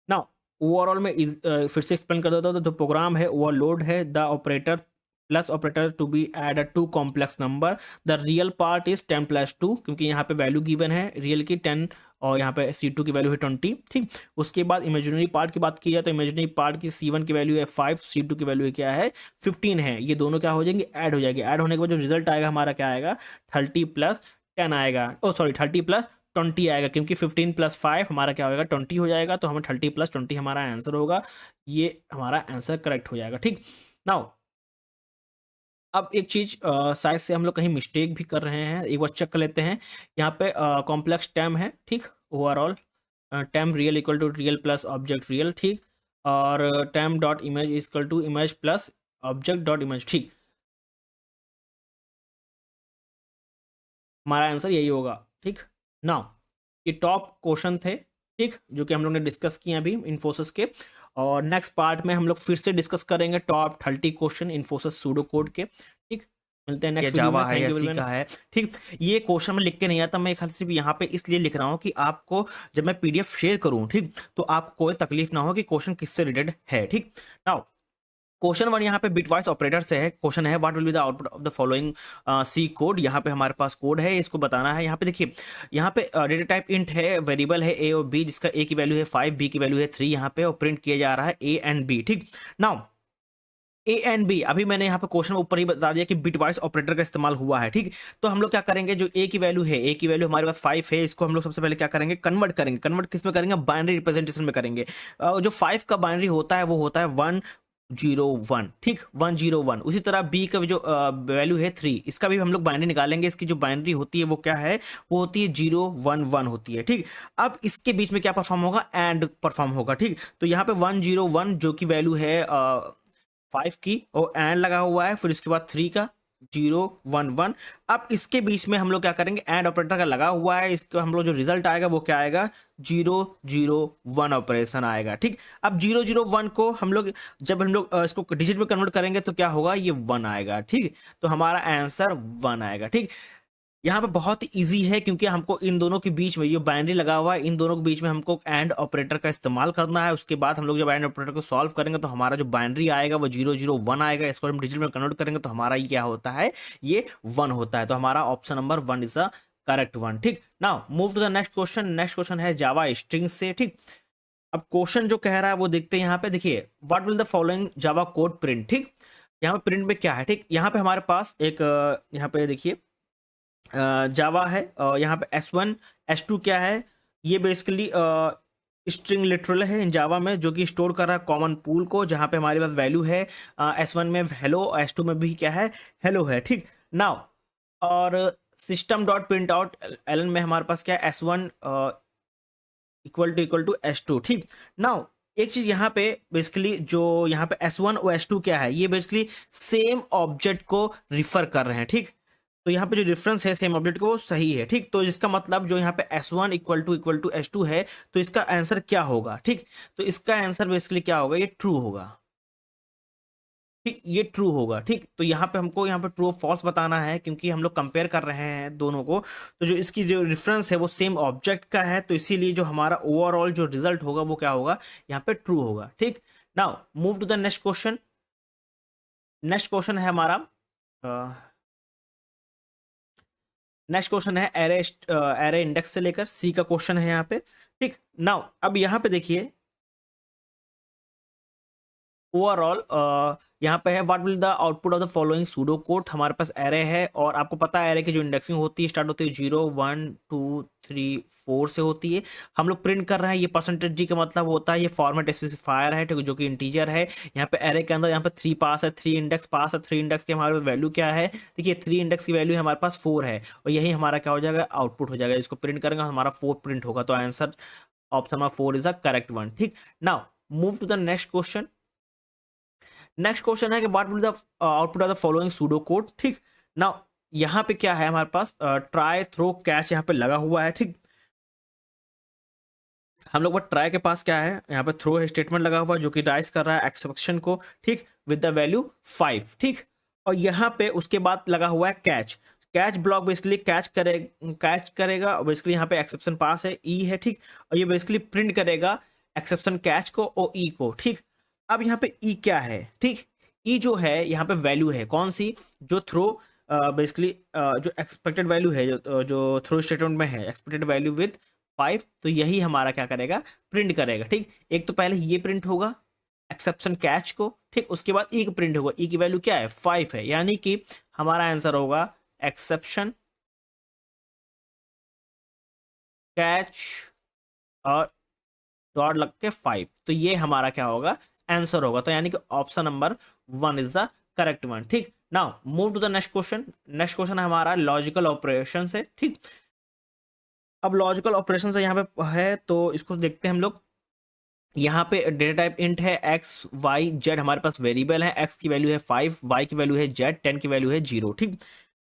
नाउ ओवरऑल में फिर से एक्सप्लेन कर देता हूँ। तो प्रोग्राम है ओवरलोड है the operator plus operator to be add a to complex number, the real part is 10 plus 2, क्योंकि यहाँ पे वैल्यू गिवन है रियल की 10 और यहाँ पे C2 की वैल्यू है 20। ठीक, उसके बाद इमेजिनरी पार्ट की बात की जाए तो इमेजिनरी पार्ट की C1 की वैल्यू है 5, C2 की वैल्यू क्या है 15 है, ये दोनों क्या हो जाएंगे ऐड हो जाएंगे। ऐड होने के बाद जो रिजल्ट आएगा हमारा क्या आएगा 30 प्लस 10 आएगा, ओ सॉरी 30 प्लस 20 आएगा, क्योंकि 15 प्लस 5 हमारा क्या होगा 20 हो जाएगा, तो हमें 30 प्लस 20 हमारा आंसर होगा, ये हमारा आंसर करेक्ट हो जाएगा। ठीक, नाउ अब एक चीज शायद से हम लोग कहीं मिस्टेक भी कर रहे हैं, एक बार चेक कर लेते हैं। यहाँ पे कॉम्प्लेक्स टर्म है। ठीक, overall term real equal to real plus object real. ठीक, और term dot image equal to image plus object dot image. ठीक, हमारा आंसर यही होगा। ठीक, नाउ ये टॉप क्वेश्चन थे। ठीक, जो कि हम लोग ने डिस्कस किए अभी इन्फोसिस के, और नेक्स्ट पार्ट में हम लोग फिर से डिस्कस करेंगे top 30 question Infosys pseudo code के। ठीक, मिलते हैं नेक्स्ट वीडियो में। Thank you very much. ठीक, ये क्वेश्चन मैं लिख के नहीं आता, मैं खाली सिर्फ यहाँ पे इसलिए लिख रहा हूँ कि आपको जब मैं PDF शेयर करूँ, ठीक, तो आपको कोई तकलीफ ना हो कि क्वेश्चन किससे रिलेटेड है। ठीक, नाउ क्वेश्चन 1 यहाँ पे बिटवाइज ऑपरेटर से है। क्वेश्चन है what will be the output of the following C code. यहाँ पे हमारे पास कोड है, इसको बताना है। यहाँ पे देखिए, यहाँ पे डेटा टाइप इंट है, वेरिएबल है A और B, जिसका A की वैल्यू है 5, B की वैल्यू है 3 यहाँ पे, और प्रिंट किया जा रहा है A एंड B। ठीक, नाउ A एंड B, अभी मैंने यहाँ पे क्वेश्चन ऊपर ही बता दिया कि बिटवाइज ऑपरेटर का इस्तेमाल हुआ है। ठीक, तो हम लोग क्या करेंगे, जो A की वैल्यू है, A की वैल्यू हमारे पास 5 है, इसको हम लोग सबसे पहले क्या करेंगे कन्वर्ट करेंगे। कन्वर्ट किस में करेंगे, बाइनरी रिप्रेजेंटेशन में करेंगे। जो 5 का बाइनरी होता है वो होता है 101। ठीक, 101। उसी तरह B का जो वैल्यू है 3, इसका भी हम लोग बाइनरी निकालेंगे। इसकी जो बाइनरी होती है वो क्या है, वो होती है 011 होती है। ठीक, अब इसके बीच में क्या परफॉर्म होगा, एंड परफॉर्म होगा। ठीक, तो यहाँ पे 101 जो की वैल्यू है 5 की, और एंड लगा हुआ है, फिर उसके बाद 3 का, 0 1 1। अब इसके बीच में हम लोग क्या करेंगे, एंड ऑपरेटर का लगा हुआ है, इसको हम लोग जो रिजल्ट आएगा वो क्या आएगा, 0 0 1 ऑपरेशन आएगा। ठीक, अब 0 0 1 को हम लोग जब हम लोग इसको डिजिट में कन्वर्ट करेंगे तो क्या होगा, ये 1 आएगा। ठीक, तो हमारा आंसर 1 आएगा। ठीक, यहाँ पे बहुत ही ईजी है क्योंकि हमको इन दोनों के बीच में, ये बाइनरी लगा हुआ है, इन दोनों के बीच में हमको एंड ऑपरेटर का इस्तेमाल करना है। उसके बाद हम लोग जब एंड ऑपरेटर को सॉल्व करेंगे तो हमारा जो बाइनरी आएगा वो 0 0 1 आएगा। इसको हम डिजिट में कन्वर्ट करेंगे तो हमारा ये क्या होता है, ये 1 होता है। तो हमारा option number 1 is the correct one. ठीक, now move to the next question. Next question है जावा स्ट्रिंग से। ठीक, अब क्वेश्चन जो कह रहा है वो देखते हैं। यहाँ पे देखिए, what will the following Java code print. ठीक, यहाँ पे प्रिंट में क्या है। ठीक, यहाँ पे हमारे पास एक यहाँ पे देखिए जावा है, यहाँ पे S1 S2 क्या है, ये बेसिकली स्ट्रिंग लिटरल है इन जावा में, जो कि स्टोर कर रहा है कॉमन पूल को, जहाँ पे हमारे पास वैल्यू है S1 में हेलो, S2 में भी क्या है, हेलो है। ठीक, नाउ और system dot print out L N में हमारे पास क्या है, S1 इक्वल टू S2। ठीक, नाउ एक चीज यहाँ पे बेसिकली जो यहाँ पे S1 और S2 क्या है, ये बेसिकली सेम ऑब्जेक्ट को रिफर कर रहे हैं। ठीक, तो यहाँ पे जो रेफरेंस है सेम ऑब्जेक्ट को वो सही है। ठीक, तो इसका मतलब जो यहाँ पे S1 इक्वल टू S2 है, तो इसका आंसर क्या होगा। ठीक, तो इसका आंसर बेसिकली क्या होगा, ये ट्रू होगा। ठीक, ये ट्रू होगा। ठीक, तो यहाँ पे हमको यहाँ पे ट्रू और फॉल्स बताना है क्योंकि हम लोग कंपेयर कर रहे हैं दोनों को। तो जो इसकी जो रेफरेंस है वो सेम ऑब्जेक्ट का है, तो इसीलिए जो हमारा ओवरऑल जो रिजल्ट होगा वो क्या होगा, यहाँ पे ट्रू होगा। ठीक, now move to the next question. Next question है हमारा नेक्स्ट क्वेश्चन है एरे इंडेक्स से लेकर सी का क्वेश्चन है यहाँ पे। ठीक, नाउ अब यहाँ पे देखिए ओवरऑल यहाँ पे है, what will the output of the following pseudo code. हमारे पास एरे है और आपको पता है एरे की जो इंडेक्सिंग होती है स्टार्ट होती है 0 1 2 3 4 से होती है। हम लोग प्रिंट कर रहे हैं, ये परसेंटेज जी का मतलब होता है ये फॉर्मेट स्पेसिफायर है, जो कि इंटीजर है। यहाँ पे एरे के अंदर यहाँ पे 3 पास है, 3 इंडेक्स पास है। 3 इंडेक्स की हमारे वैल्यू क्या है, देखिए 3 इंडेक्स की वैल्यू हमारे पास 4 है और यही हमारा क्या हो जाएगा, आउटपुट हो जाएगा। इसको प्रिंट करेंगे हमारा 4 प्रिंट होगा, तो answer option number 4 is the correct one. ठीक, now move to the next question. Next question है कि what will the output of the following pseudo code. ठीक, नाउ यहाँ पे क्या है हमारे पास, ट्राई थ्रो कैच यहाँ पे लगा हुआ है। ठीक, हम लोग ट्राई के पास क्या है, यहाँ पे थ्रो स्टेटमेंट लगा हुआ है जो कि राइज कर रहा है एक्सेप्शन को। ठीक, विद द वैल्यू 5। ठीक, और यहाँ पे उसके बाद लगा हुआ है catch. Catch block basically catch करेगा और बेसिकली यहाँ पे एक्सेप्शन पास है, ई है। ठीक, और ये बेसिकली प्रिंट करेगा एक्सेप्शन कैच को और ई को। ठीक, अब यहाँ पे ई क्या है, ठीक, ई जो है यहाँ पे वैल्यू है कौन सी, जो थ्रो बेसिकली जो एक्सपेक्टेड वैल्यू है, जो थ्रो स्टेटमेंट में है, एक्सपेक्टेड वैल्यू विद 5। तो यही हमारा क्या करेगा, प्रिंट करेगा। ठीक, एक तो पहले ये प्रिंट होगा एक्सेप्शन कैच को। ठीक, उसके बाद ई प्रिंट होगा, ई की वैल्यू क्या है, 5 है, यानी कि हमारा आंसर होगा एक्सेप्शन कैच और डॉट लग के 5। तो ये हमारा क्या होगा, आंसर होगा। तो यानी कि option number 1 is the correct one. ठीक, now move to the next question. Next question है हमारा लॉजिकल ऑपरेशन से। ठीक, अब लॉजिकल ऑपरेशन से यहाँ पे है तो इसको देखते हैं हम लोग। यहाँ पे डेटा टाइप इंट है, एक्स वाई जेड हमारे पास वेरिएबल है। एक्स की वैल्यू है 5, वाई की वैल्यू है जेड, 10 की वैल्यू है 0। ठीक,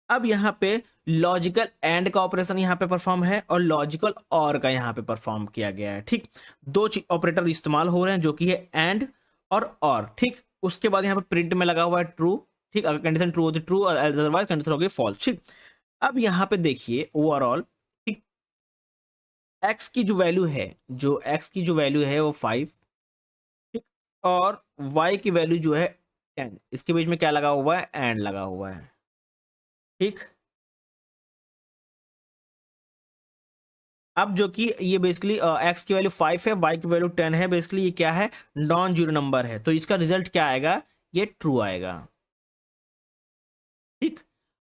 अब यहाँ पे लॉजिकल एंड का ऑपरेशन यहाँ पे परफॉर्म है और लॉजिकल और का यहाँ पे परफॉर्म किया गया है। ठीक, दो ऑपरेटर इस्तेमाल हो रहे हैं जो कि है एंड और। ठीक, उसके बाद यहाँ पे प्रिंट में लगा हुआ है ट्रू। ठीक, अगर कंडीशन ट्रू होती ट्रू और अदरवाइज कंडीशन होगी फॉल्स। ठीक, अब यहाँ पे देखिए ओवरऑल एक्स की जो वैल्यू है, वो 5। ठीक, और y की वैल्यू जो है 10। इसके बीच में क्या लगा हुआ है, एंड लगा हुआ है। ठीक, अब जो कि ये बेसिकली x की वैल्यू 5 है, y की वैल्यू 10 है, बेसिकली ये क्या है, नॉन जीरो नंबर है, तो इसका रिजल्ट क्या आएगा, ये ट्रू आएगा। ठीक,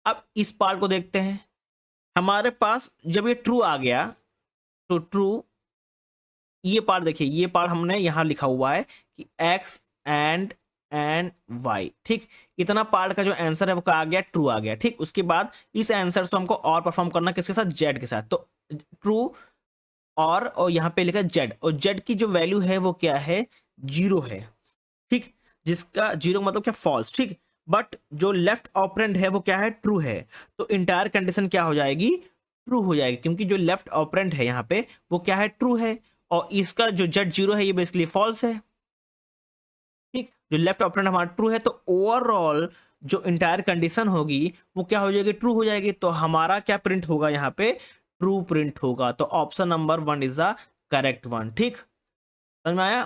अब इस पार्ट को देखते हैं। हमारे पास जब ये ट्रू आ गया तो ट्रू, ये पार्ट देखिए, ये पार्ट हमने यहां लिखा हुआ है कि x एंड वाई। ठीक, इतना पार्ट का जो आंसर है वो क्या आ गया, ट्रू आ गया। ठीक, उसके बाद इस आंसर को हमको और परफॉर्म करना किसके साथ, जेड के साथ। तो ट्रू और यहाँ पे लिखा जेड, और जेड की जो वैल्यू है वो क्या है, 0 है। ठीक, जिसका 0 मतलब क्या, फॉल्स। ठीक, बट जो लेफ्ट ऑपरेंड है वो क्या है, ट्रू है, तो इंटायर कंडीशन क्या हो जाएगी, ट्रू हो जाएगी, क्योंकि जो लेफ्ट ऑपरेंड है यहाँ पे वो क्या है, ट्रू है, और इसका जो Z0 है ये बेसिकली फॉल्स है। ठीक, जो लेफ्ट ऑपरेंड हमारा ट्रू है, तो ओवरऑल जो इंटायर कंडीशन होगी वो क्या हो जाएगी, ट्रू हो जाएगी, तो हमारा क्या प्रिंट होगा यहाँ पे, ट्रू प्रिंट होगा। तो option number 1 is the correct one. ठीक, समझ में आया।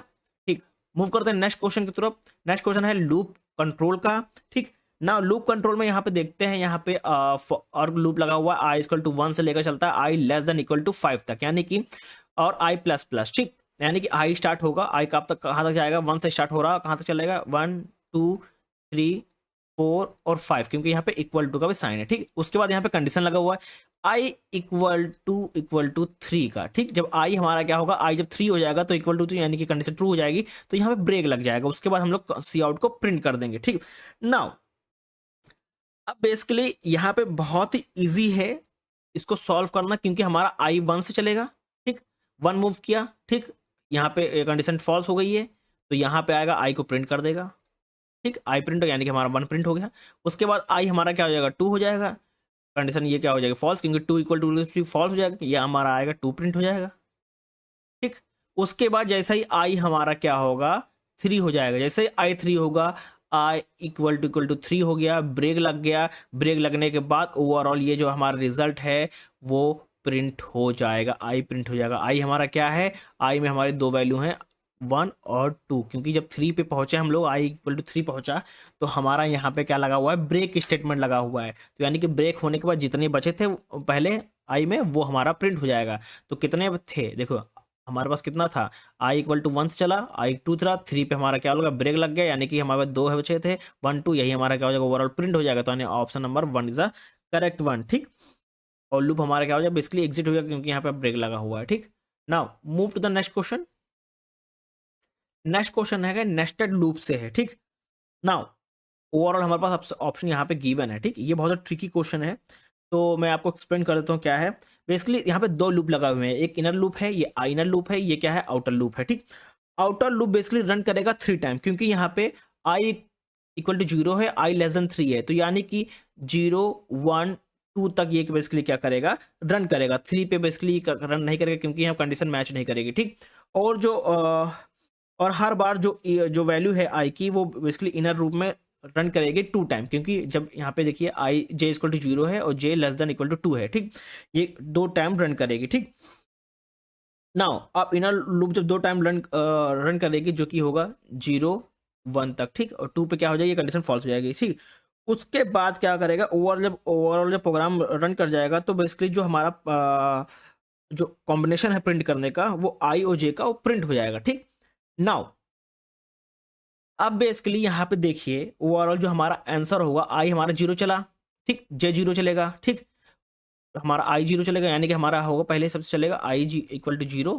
ठीक, मूव करते हैं नेक्स्ट क्वेश्चन की तरफ। नेक्स्ट क्वेश्चन है लूप कंट्रोल का। ठीक, ना लूप कंट्रोल में यहाँ पे देखते हैं, यहाँ पे और लूप लगा हुआ है, i=1 से लेकर चलता है i<=5 तक, यानी कि और i++। ठीक, यानी कि आई स्टार्ट होगा, आई कब तक, कहाँ तक जाएगा, 1 से स्टार्ट हो रहा है, कहाँ तक चलेगा, 1 2 3 4 और 5, क्योंकि यहाँ पे इक्वल टू का भी साइन है। ठीक, उसके बाद यहाँ पे कंडीशन लगा हुआ है i== 3 का। ठीक, जब आई हमारा क्या होगा, आई जब 3 हो जाएगा तो इक्वल टू 3 यानी कि कंडीशन ट्रू हो जाएगी, तो यहाँ पे ब्रेक लग जाएगा, उसके बाद हम लोग सी आउट को प्रिंट कर देंगे। ठीक, नाउ अब बेसिकली यहाँ पे बहुत ही इजी है इसको सॉल्व करना, क्योंकि हमारा आई 1 से चलेगा। ठीक, 1 मूव किया, ठीक, यहाँ पे कंडीशन फॉल्स हो गई है, तो यहाँ पे आएगा आई को प्रिंट कर देगा। ठीक, आई प्रिंट हो यानी कि हमारा 1 प्रिंट हो गया। उसके बाद आई हमारा क्या हो जाएगा, 2 हो जाएगा, कंडीशन ये क्या हो जाएगा, फॉल्स, क्योंकि 2=3 फॉल्स हो जाएगा, ये हमारा आएगा 2 प्रिंट हो जाएगा। ठीक, उसके बाद जैसा ही आई हमारा क्या होगा, 3 हो जाएगा, जैसे ही आई 3 होगा, i== 3 हो गया, ब्रेक लग गया, ब्रेक लगने के बाद ओवरऑल ये जो हमारा रिजल्ट है वो प्रिंट हो जाएगा, आई प्रिंट हो जाएगा। आई हमारा क्या है, आई में हमारी दो वैल्यू हैं 1 और 2, क्योंकि जब 3 पे पहुंचे हम लोग, i=3 पहुंचा, तो हमारा यहाँ पे क्या लगा हुआ है, ब्रेक स्टेटमेंट लगा हुआ है, तो यानी कि ब्रेक होने के बाद जितने बचे थे पहले आई में वो हमारा प्रिंट हो जाएगा। तो कितने थे, देखो हमारे पास कितना था, i=1 से चला, i2 था, 3 पे हमारा क्या होगा, ब्रेक लग गया, यानी कि हमारे पास 2 है बचे थे, 1 2, यही हमारा क्या हो जाएगा, ओवरऑल प्रिंट हो जाएगा, तो यानी option number 1 is the correct one. ठीक, और लूप हमारा क्या हो जाएगा, बेसिकली एग्जिट हो गया, क्योंकि यहाँ पे ब्रेक लगा हुआ है। ठीक, now move to the next question. Next question है नेस्टेड लूप से है। ठीक, नाउ ओवरऑल हमारे पास ऑप्शन यहाँ पे गिवन है। ठीक, ये बहुत ट्रिकी क्वेश्चन है, तो मैं आपको एक्सप्लेन कर देता हूँ क्या है। बेसिकली यहाँ पे दो लूप लगाए हुए हैं, एक इनर लूप है, ये इनर लूप है, ये क्या है, आउटर लूप है। ठीक, आउटर लूप बेसिकली रन करेगा 3 टाइम, क्योंकि यहाँ पे i=0 है, i<3 है, तो यानी कि 0 1 2 तक ये बेसिकली क्या करेगा, रन करेगा, 3 पे बेसिकली रन नहीं करेगा, क्योंकि यहाँ कंडीशन मैच नहीं करेगी। ठीक, और जो और हर बार जो वैल्यू है आई की वो बेसिकली इनर लूप में रन करेगी 2 टाइम, क्योंकि जब यहाँ पे देखिए आई j=0 है और j<2 है। ठीक, ये 2 टाइम रन करेगी। ठीक, नाउ आप इनर लूप जब 2 टाइम रन करेगी, जो कि होगा 0 1 तक। ठीक, और 2 पे क्या हो जाएगी, कंडीशन फॉल्स हो जाएगी। ठीक, उसके बाद क्या करेगा, ओवरऑल जब प्रोग्राम रन कर जाएगा, तो बेसिकली जो हमारा जो कॉम्बिनेशन है प्रिंट करने का, वो आई और जे का वो प्रिंट हो जाएगा। ठीक, नाउ अब बेसिकली यहाँ पे देखिए ओवरऑल जो हमारा आंसर होगा, आई हमारा 0 चला, ठीक, j0 चलेगा। ठीक, हमारा i0 चलेगा, यानी कि हमारा होगा पहले सबसे चलेगा i=0,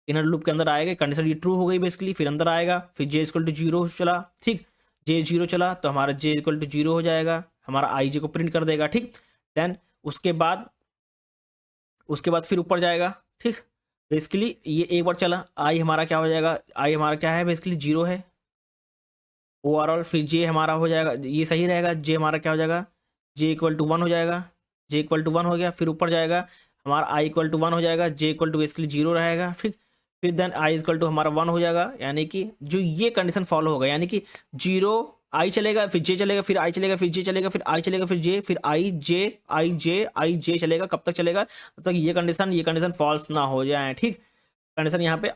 इनर लूप के अंदर आएगा, कंडीशन ये ट्रू हो गई बेसिकली, फिर अंदर आएगा, फिर j=0 चला। ठीक, j0 चला तो हमारा j=0 हो जाएगा, हमारा ij को प्रिंट कर देगा। ठीक, देन उसके बाद फिर ऊपर जाएगा। ठीक, बेसिकली ये एक बार चला, आई हमारा क्या हो जाएगा, आई हमारा क्या है, बेसिकली 0 है ओवरऑल, फिर जे हमारा हो जाएगा, ये सही रहेगा, जे हमारा क्या हो जाएगा, j=1 हो जाएगा, j=1 हो गया, फिर ऊपर जाएगा, हमारा i=1 हो जाएगा, j= बेसिकली 0 रहेगा। फिर देन i= हमारा 1 हो जाएगा, यानी कि जो ये कंडीशन फॉलो होगा, यानी कि 0 आई चलेगा, फिर जे चलेगा, फिर आई चलेगा, फिर जे चलेगा, फिर आई चलेगा, फिर जे, फिर आई जे चलेगा, कब तक चलेगा, तब तक ये कंडीशन फॉल्स ना हो जाए। ठीक, कंडीशन यहाँ पे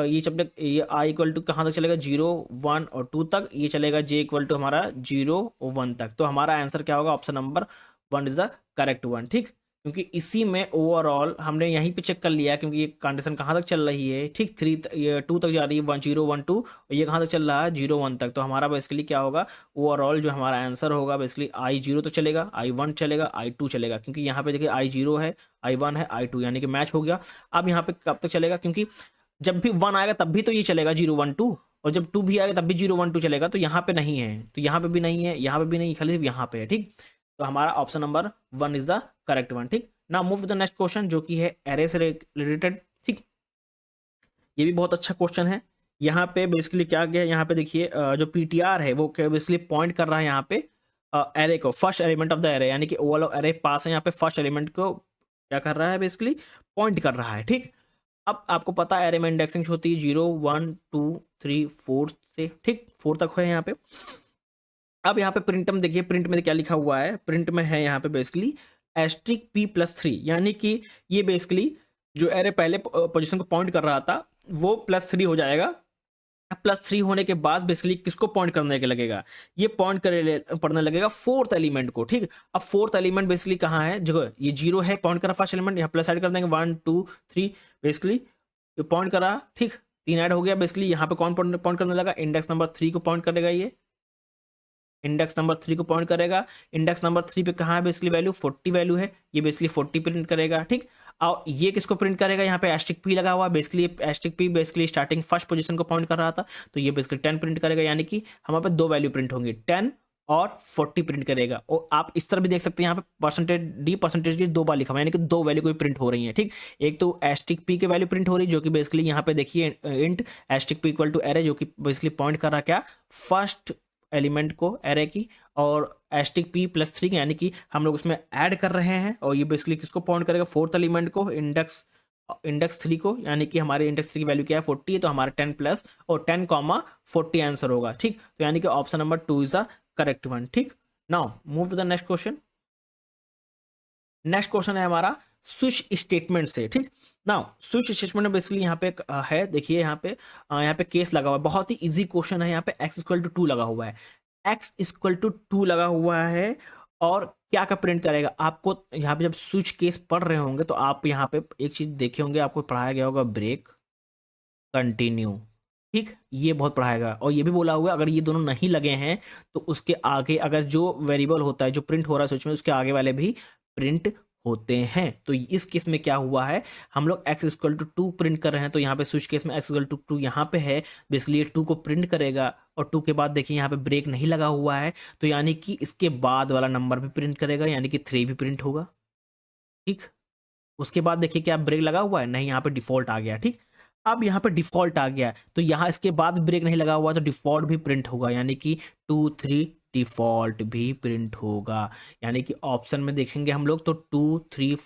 ये जब तक ये i= कहाँ तक चलेगा, 0 1 और 2 तक, ये चलेगा j= हमारा 0 और 1 तक, तो हमारा आंसर क्या होगा, option number 1 is the correct one. ठीक, क्योंकि इसी में ओवरऑल हमने यहीं पे चेक कर लिया, क्योंकि ये कंडीशन कहाँ तक चल रही है, ठीक, 2 तक जा रही है, 1 0 1 2, और ये कहाँ तक चल रहा है, 0 1 तक, तो हमारा बेसिकली क्या होगा, ओवरऑल जो हमारा आंसर होगा बेसिकली i0 तो चलेगा, i1 चलेगा, i2 चलेगा, क्योंकि यहाँ पे देखिए i0 है, i1 है, i2, यानी कि मैच हो गया। अब यहाँ पे कब तक चलेगा, क्योंकि जब भी 1 आएगा तब भी तो ये चलेगा 0 1 2, और जब 2 भी आएगा तब भी 0 1 2 चलेगा, तो यहाँ पे नहीं है, तो यहाँ पे भी नहीं है, यहाँ पे भी नहीं, खाली सिर्फ यहाँ पे है। ठीक, तो हमारा option number 1 is the correct one. ठीक, now move to the next question, जो कि है एरे से रिलेटेड। ठीक, ये भी बहुत अच्छा क्वेश्चन है, यहाँ पे बेसिकली क्या गया, यहाँ पे देखिए जो पीटीआर है वो बेसिकली पॉइंट कर रहा है यहाँ पे एरे को, first element of the array, यानी कि ओवरऑल एरे पास है, यहाँ पे फर्स्ट एलिमेंट को क्या कर रहा है, बेसिकली पॉइंट कर रहा है। ठीक, अब आपको पता है एरे में इंडेक्सिंग होती है 0 1 2 3 4 से, ठीक 4 तक है यहाँ पे। अब यहाँ पे प्रिंट में देखिए, प्रिंट में क्या लिखा हुआ है, प्रिंट में है यहाँ पे बेसिकली एस्ट्रिक p+3, यानी कि ये बेसिकली जो एरे पहले पोजीशन को पॉइंट कर रहा था वो +3 हो जाएगा। +3 होने के बाद बेसिकली किसको पॉइंट करने के लगेगा, ये पॉइंट पढ़ने लगेगा फोर्थ एलिमेंट को। ठीक, अब फोर्थ एलिमेंट बेसिकली कहाँ है, जगह ये 0 है, पॉइंट करा फर्स्ट एलिमेंट, यहाँ प्लस ऐड कर देंगे 1 2 3, बेसिकली पॉइंट करा, ठीक 3 ऐड हो गया, बेसिकली यहाँ पे कौन पॉइंट करने लगा, इंडेक्स नंबर 3 को पॉइंट करेगा, ये इंडेक्स नंबर 3 को पॉइंट करेगा। इंडेक्स नंबर 3 पे कहाँ है बेसिकली वैल्यू, 40 वैल्यू है, ये बेसिकली 40 प्रिंट करेगा। ठीक, और ये किसको प्रिंट करेगा, यहाँ पे एस्ट्रिक पी लगा हुआ, basically asterisk P basically starting first position को पॉइंट कर रहा था, तो ये बेसिकली 10 प्रिंट करेगा, यानी कि हमारे पास दो वैल्यू प्रिंट होंगी, 10 और 40 प्रिंट करेगा। और आप इस तरह भी देख सकते हैं, यहाँ पे परसेंटेज डी दो बार लिखा हुआ है, यानी कि दो वैल्यू कोई प्रिंट हो रही है। ठीक, एक तो एस्ट्रिक पी की वैल्यू प्रिंट हो रही है, जो कि बेसिकली यहाँ पे देखिए int asterisk P equal to array, जो कि बेसिकली पॉइंट कर रहा क्या, फर्स्ट एलिमेंट को एरे की, और एस्ट्रिक p+3 यानी कि हम लोग उसमें ऐड कर रहे हैं, और ये बेसिकली किसको पॉइंट करेगा, फोर्थ एलिमेंट को, इंडेक्स 3 को, यानी कि हमारे इंडेक्स 3 की वैल्यू क्या है 40 है, तो हमारा 10 प्लस और 10 40 आंसर होगा। ठीक, तो यानी कि option number 2 is the correct one. ठीक, now move to the next question. Next question है हमारा स्विच स्टेटमेंट से। ठीक, नाउ स्विच स्टेटमेंट में बेसिकली यहाँ पे है, देखिए यहाँ पे केस लगा हुआ है, बहुत ही इजी क्वेश्चन है, यहाँ पे x इक्वल टू 2 लगा हुआ है, x इक्वल टू 2 लगा हुआ है, और क्या क्या प्रिंट करेगा आपको, यहाँ पे जब स्विच केस पढ़ रहे होंगे तो आप यहाँ पे एक चीज देखे होंगे, आपको पढ़ाया गया होगा ब्रेक, कंटिन्यू। ठीक, ये बहुत पढ़ाएगा, और ये भी बोला हुआ है अगर ये दोनों नहीं लगे हैं तो उसके आगे अगर जो वेरिएबल होता है जो प्रिंट हो रहा है स्विच में, उसके आगे वाले भी प्रिंट होते हैं। तो इस केस में क्या हुआ है, हम लोग x इक्वल टू 2 प्रिंट कर रहे हैं, तो यहाँ पे स्विच केस में x इक्वल टू 2 यहाँ पे है, बेसिकली ये 2 को प्रिंट करेगा, और 2 के बाद देखिए यहाँ पे ब्रेक नहीं लगा हुआ है, तो यानी कि इसके बाद वाला नंबर भी प्रिंट करेगा, यानी कि 3 भी प्रिंट होगा। ठीक, उसके बाद देखिए क्या ब्रेक लगा हुआ है, नहीं यहाँ पे डिफॉल्ट आ गया। ठीक, अब यहाँ पे डिफॉल्ट आ गया, तो यहाँ इसके बाद ब्रेक नहीं लगा हुआ, तो डिफॉल्ट भी प्रिंट होगा, यानी कि 2 3 डिफॉल्ट भी प्रिंट होगा, यानी कि ऑप्शन में देखेंगे हम लोग तो 2 3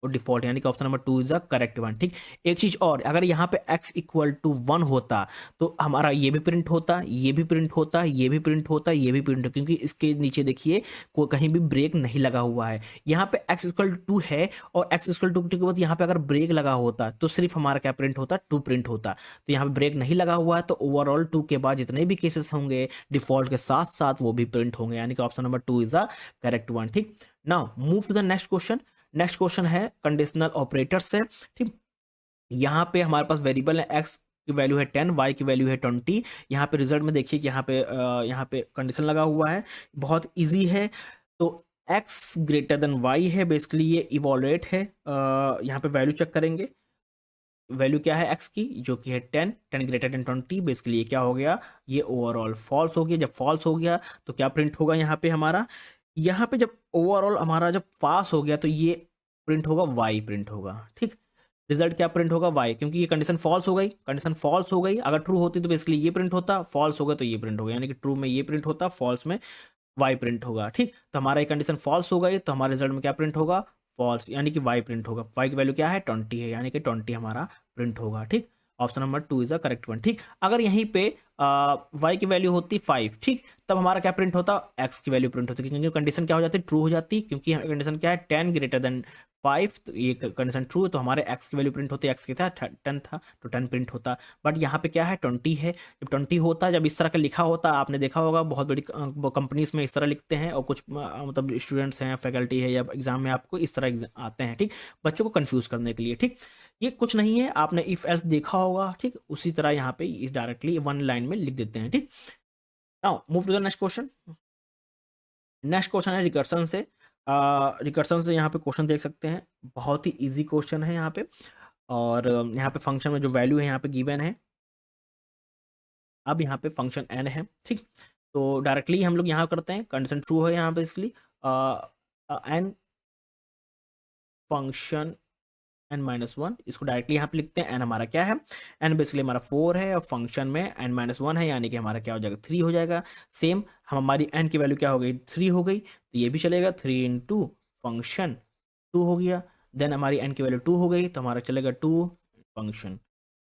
और डिफॉल्ट, यानी कि option number 2 is the correct one. ठीक, एक चीज और, अगर यहाँ पे x इक्वल टू 1 होता तो हमारा ये भी प्रिंट होता, ये भी प्रिंट होता, ये भी प्रिंट होता, ये भी प्रिंट होता, क्योंकि इसके नीचे देखिए कोई कहीं भी ब्रेक नहीं लगा हुआ है। यहाँ पे x इक्वल टू 2 है, और x इक्वल टू 2 के बाद यहाँ पे अगर ब्रेक लगा होता तो सिर्फ हमारा क्या प्रिंट होता, 2 प्रिंट होता, तो यहाँ पे ब्रेक नहीं लगा हुआ है, तो ओवरऑल 2 के बाद जितने भी केसेस होंगे डिफॉल्ट के साथ साथ वो भी प्रिंट होंगे, यानी कि option number 2 is the correct one. ठीक, now move to the next question. Next question है कंडीशनल ऑपरेटर से। ठीक, यहाँ पे हमारे पास वेरिएबल है, x की वैल्यू है 10, y की वैल्यू है 20। यहाँ पे रिजल्ट में देखिए कि यहाँ पे कंडीशन लगा हुआ है, बहुत इजी है, तो x ग्रेटर देन y है, बेसिकली ये इवॉल्यूएट है, यहाँ पे वैल्यू चेक करेंगे, वैल्यू क्या है x की, जो कि है 10 ग्रेटर देन 20, बेसिकली ये क्या हो गया, ये ओवरऑल फॉल्स हो गया। जब फॉल्स हो गया तो क्या प्रिंट होगा यहाँ पे हमारा, यहाँ पे जब ओवरऑल हमारा जब पास हो गया तो ये प्रिंट होगा, y प्रिंट होगा। ठीक, रिजल्ट क्या प्रिंट होगा, y, क्योंकि ये कंडीशन फॉल्स हो गई, कंडीशन फॉल्स हो गई, अगर ट्रू होती तो बेसिकली ये प्रिंट होता, फॉल्स हो गया तो ये प्रिंट होगा, यानी कि ट्रू में ये प्रिंट होता, फॉल्स में y प्रिंट होगा। ठीक, तो हमारा ये कंडीशन फॉल्स हो गई, तो हमारे रिजल्ट में क्या प्रिंट होगा, फॉल्स, यानी कि y प्रिंट होगा। y की वैल्यू क्या है 20 है, यानी कि 20 हमारा प्रिंट होगा। ठीक, option number 2 is the correct one. ठीक, अगर यहीं पे y की वैल्यू होती 5, ठीक, तब हमारा क्या प्रिंट होता, x की वैल्यू प्रिंट होती, क्योंकि कंडीशन क्या हो जाती, ट्रू हो जाती, क्योंकि कंडीशन क्या है 10 ग्रेटर देन 5, तो ये कंडीशन ट्रू है, तो हमारे x की वैल्यू प्रिंट होती, x कितना था 10 था, तो 10 प्रिंट होता। बट यहाँ पे क्या है 20 है, जब 20 होता, जब इस तरह का लिखा होता, आपने देखा होगा बहुत बड़ी कंपनीज में इस तरह लिखते हैं, और कुछ मतलब स्टूडेंट्स हैं, फैकल्टी है, या एग्जाम में आपको इस तरह आते हैं। ठीक, बच्चों को कंफ्यूज करने के लिए। ठीक, ये कुछ नहीं है, आपने इफ एल्स देखा होगा, ठीक, उसी तरह यहाँ पे डायरेक्टली वन लाइन में लिख देते हैं। ठीक, now move to the next question. Next question है रिकर्सन से। रिकर्सन से यहाँ पे क्वेश्चन देख सकते हैं, बहुत ही इजी क्वेश्चन है यहाँ पे, और यहाँ पे फंक्शन में जो वैल्यू है यहाँ पे गिवन है, अब यहाँ पे फंक्शन n है। ठीक, तो डायरेक्टली हम लोग यहाँ करते हैं, कंडीशन ट्रू है यहाँ पे, इसलिए n फंक्शन n-1, इसको डायरेक्टली यहाँ पे लिखते हैं। n हमारा क्या है, n बेसिकली हमारा 4 है और फंक्शन में n-1 है, यानी कि हमारा क्या हो जाएगा 3 हो जाएगा। सेम हम हमारी n की वैल्यू क्या हो गई 3 हो गई, तो ये भी चलेगा 3 इंटू फंक्शन 2 हो गया। देन हमारी n की वैल्यू 2 हो गई तो हमारा चलेगा 2 फंक्शन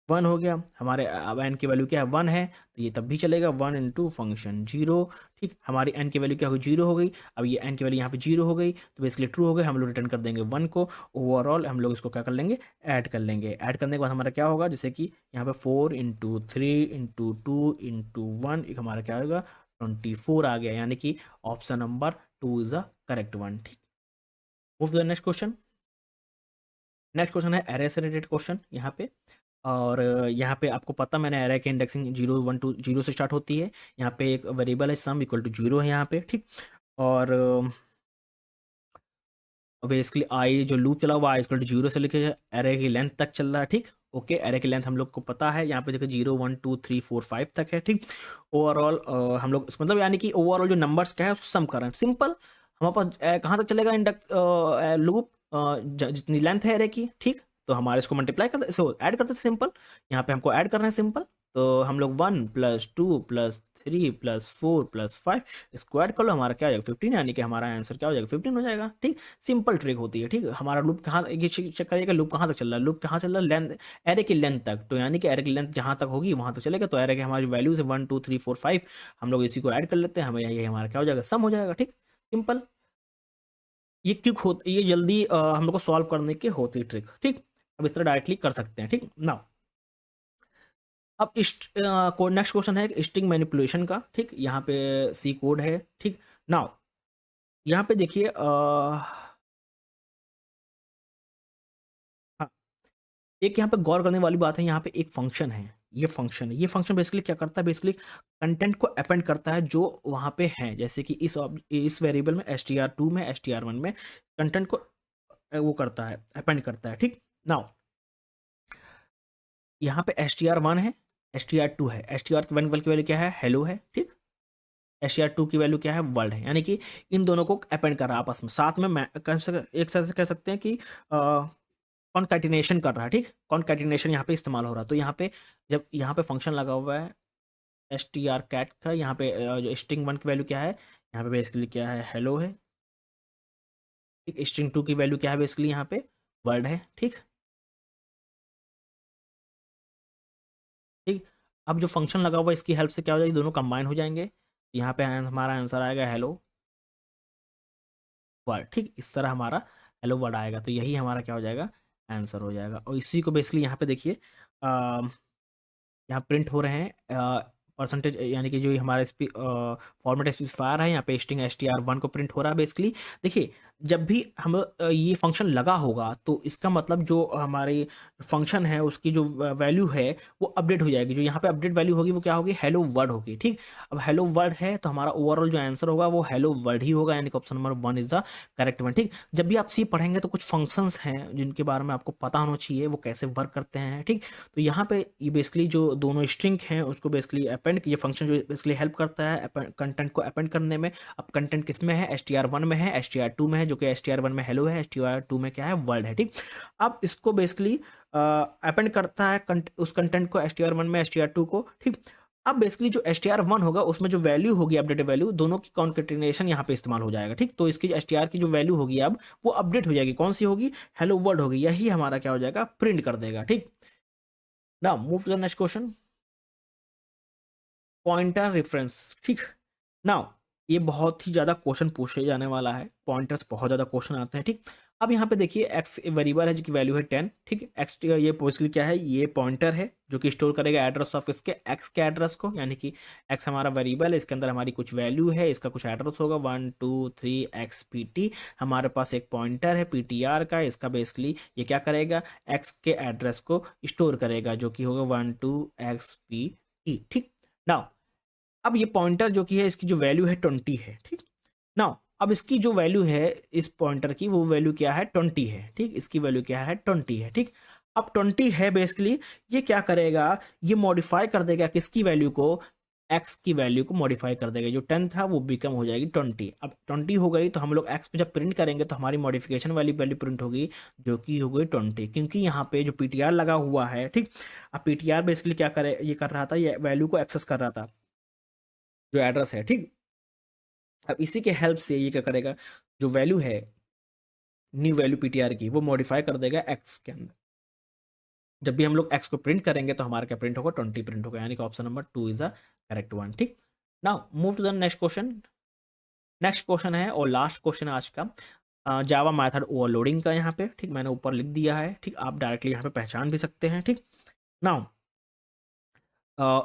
1 हो गया। हमारे अब n की वैल्यू क्या है 1 है, तो ये तब भी चलेगा 1 इंटू फंक्शन 0। ठीक, हमारी n की वैल्यू क्या हो 0 हो गई। अब ये n की वैल्यू यहाँ पे 0 हो गई तो बेसिकली ट्रू हो गई, हम लोग रिटर्न कर देंगे 1 को। ओवरऑल हम लोग इसको क्या कर लेंगे, ऐड कर लेंगे। ऐड करने के बाद हमारा क्या होगा, जैसे कि यहाँ पे 4 इंटू 3 इंटू 2 इंटू 1, एक हमारा क्या होगा 24 आ गया, यानी कि option number 2 is the correct one. ठीक, move to the next question. Next question है एरे से रिलेटेड क्वेश्चन यहाँ पे। और यहाँ पे आपको पता, मैंने एरे की इंडेक्सिंग 0 1 2 0 से स्टार्ट होती है। यहाँ पे एक वेरिएबल है सम इक्वल टू 0 है यहाँ पे। ठीक, और बेसिकली आई जो लूप चला हुआ आई इक्वल टू 0 से लेके एरे की लेंथ तक चल रहा है। ठीक, ओके, एरे की लेंथ हम लोग को पता है, यहाँ पे देखो 0 1 2 3 4 5 तक है। ठीक, ओवरऑल हम लोग मतलब यानी कि ओवरऑल जो नंबर्स क्या है उसको सम कर रहे हैं। सिंपल, हमारे पास कहाँ तक चलेगा इंडक्स लूप, जितनी लेंथ है एरे की। ठीक, तो हमारे इसको मल्टीप्लाई करते सो ऐड करते थे सिंपल, यहाँ पे हमको ऐड करना है सिंपल। तो हम लोग 1 + 2 + 3 + 4 + 5 इसको ऐड कर लो, हमारा क्या हो जाएगा 15, यानी कि हमारा आंसर क्या हो जाएगा 15 हो जाएगा। ठीक, सिंपल ट्रिक होती है। ठीक, हमारा लूप कहाँ ये चेक करिएगा, लूप कहाँ तक चल रहा है, लूप कहाँ चल रहा है लेंथ, एरे की लेंथ तक। तो यानी कि एरे की लेंथ जहाँ तक होगी वहाँ तक चलेगा। तो एरे के हमारी वैल्यूज है 1 2 3 4 5, हम लोग इसी को ऐड कर लेते हैं, हमें ये हमारा क्या हो जाएगा सम हो जाएगा। ठीक, सिंपल, ये क्विक हो, ये जल्दी हम लोग को सॉल्व करने की होती ट्रिक। ठीक, अब इस तरह डायरेक्टली कर सकते हैं। ठीक, नाउ अब इस नेक्स्ट क्वेश्चन है स्ट्रिंग मैनिपुलेशन का। ठीक, यहाँ पे सी कोड है। ठीक, नाउ यहाँ पे देखिए हाँ, एक यहाँ पे गौर करने वाली बात है, यहाँ पे एक फंक्शन है, ये फंक्शन बेसिकली क्या करता है, बेसिकली कंटेंट को अपेंड करता है जो वहाँ पे है। जैसे कि इस वेरिएबल में str2 में str1 में कंटेंट को वो करता है, अपेंड करता है। ठीक, नाउ यहाँ पे str1 है, str2 है, str1 की वैल्यू क्या है हेलो है। ठीक, str2 की वैल्यू क्या है वर्ल्ड है, यानी कि इन दोनों को अपेंड कर रहा है आपस में, साथ में एक साथ से कह सकते हैं कि कॉन्कैटिनेशन कर रहा है। ठीक, कॉन्कैटिनेशन यहाँ पे इस्तेमाल हो रहा है। तो यहाँ पे जब यहाँ पे फंक्शन लगा हुआ है str cat का, यहाँ पे जो स्ट्रिंग 1 की वैल्यू क्या है, यहाँ पे बेसिकली क्या है हेलो है। ठीक, स्ट्रिंग 2 की वैल्यू क्या है, बेसिकली यहाँ पे वर्ल्ड है। ठीक, ठीक, अब जो फंक्शन लगा हुआ है इसकी हेल्प से क्या हो जाएगी, दोनों कंबाइन हो जाएंगे। यहाँ पे हमारा आंसर आएगा हेलो वर्ड। ठीक, इस तरह हमारा हेलो वर्ड आएगा, तो यही हमारा क्या हो जाएगा आंसर हो जाएगा। और इसी को बेसिकली यहाँ पे देखिए यहाँ प्रिंट हो रहे हैं परसेंटेज, यानी कि जो हमारा फॉर्मेट स्पेसिफायर है, यहाँ पे स्ट्रिंग str1 को प्रिंट हो रहा है। बेसिकली देखिए, जब भी हम ये फंक्शन लगा होगा तो इसका मतलब जो हमारी फंक्शन है उसकी जो वैल्यू है वो अपडेट हो जाएगी। जो यहाँ पे अपडेट वैल्यू होगी वो क्या होगी, हेलो वर्ड होगी। ठीक, अब हेलो वर्ड है तो हमारा ओवरऑल जो आंसर होगा वो हेलो वर्ड ही होगा, यानी कि option number 1 is the correct one. ठीक, जब भी आप सी पढ़ेंगे तो कुछ फंक्शंस हैं जिनके बारे में आपको पता होना चाहिए वो कैसे वर्क करते हैं। ठीक, तो यहाँ पे ये बेसिकली जो दोनों स्ट्रिंग हैं उसको बेसिकली अपेंड, ये फंक्शन जो बेसिकली हेल्प करता है कंटेंट को अपेंड करने में। अब कंटेंट किस में है, str1 में है, str2 में है, जो कि str1 में हेलो है, str2 में क्या है वर्ल्ड है। ठीक, अब इसको बेसिकली अपेंड करता है उस कंटेंट को str1 में str2 को। ठीक, अब बेसिकली जो str1 होगा उसमें जो वैल्यू होगी अपडेटेड वैल्यू, दोनों की कॉन्केटिनेशन यहाँ पे इस्तेमाल हो जाएगा। ठीक, तो इसकी str की जो वैल्यू होगी अब वो अपडेट हो जाएगी, कौन सी होगी, हेलो वर्ल्ड होगी, यही हमारा क्या हो जाएगा प्रिंट कर देगा। ठीक, now move to the next question, pointer reference. ठीक, नाउ ये बहुत ही ज़्यादा क्वेश्चन पूछे जाने वाला है, पॉइंटर्स बहुत ज़्यादा क्वेश्चन आते हैं। ठीक, अब यहाँ पे देखिए एक्स वेरिएबल है जो कि वैल्यू है 10। ठीक, एक्स ये बेसिकली क्या है, ये पॉइंटर है जो कि स्टोर करेगा एड्रेस ऑफ इसके एक्स के एड्रेस को, यानी कि एक्स हमारा वेरिएबल है, इसके अंदर हमारी कुछ वैल्यू है, इसका कुछ एड्रेस होगा 1 2 3 XPT। हमारे पास एक पॉइंटर है PTR का, इसका बेसिकली ये क्या करेगा, एक्स के एड्रेस को स्टोर करेगा जो कि होगा 1 2 XPT। ठीक, नाउ अब ये पॉइंटर जो कि है इसकी जो वैल्यू है 20 है। ठीक, नाउ अब इसकी जो वैल्यू है इस पॉइंटर की वो वैल्यू क्या है 20 है। ठीक, इसकी वैल्यू क्या है 20 है। ठीक, अब 20 है बेसिकली ये क्या करेगा, ये मॉडिफाई कर देगा किसकी वैल्यू को, एक्स की वैल्यू को मॉडिफाई कर देगा, जो 10 था वो बिकम हो जाएगी 20। अब 20 हो गई तो हम लोग एक्स पे जब प्रिंट करेंगे तो हमारी मॉडिफिकेशन वाली वैल्यू प्रिंट होगी, जो कि हो गई 20, क्योंकि यहाँ पे जो पीटीआर लगा हुआ है, ठीक। अब पीटीआर बेसिकली क्या करे, ये कर रहा था, ये वैल्यू को एक्सेस कर रहा था, जो एड्रेस है, ठीक। अब इसी के हेल्प से ये क्या करेगा, जो वैल्यू है न्यू वैल्यू पीटीआर की, वो मॉडिफाई कर देगा एक्स के अंदर। जब भी हम लोग एक्स को प्रिंट करेंगे तो हमारा क्या प्रिंट होगा, 20 प्रिंट होगा, यानी कि option number 2 is the correct one, ठीक। Now move to the next question. Next question है और लास्ट क्वेश्चन आज का, जावा मेथड ओवरलोडिंग का। यहाँ पे ठीक मैंने ऊपर लिख दिया है, ठीक, आप डायरेक्टली यहाँ पे पहचान भी सकते हैं, ठीक। नाउ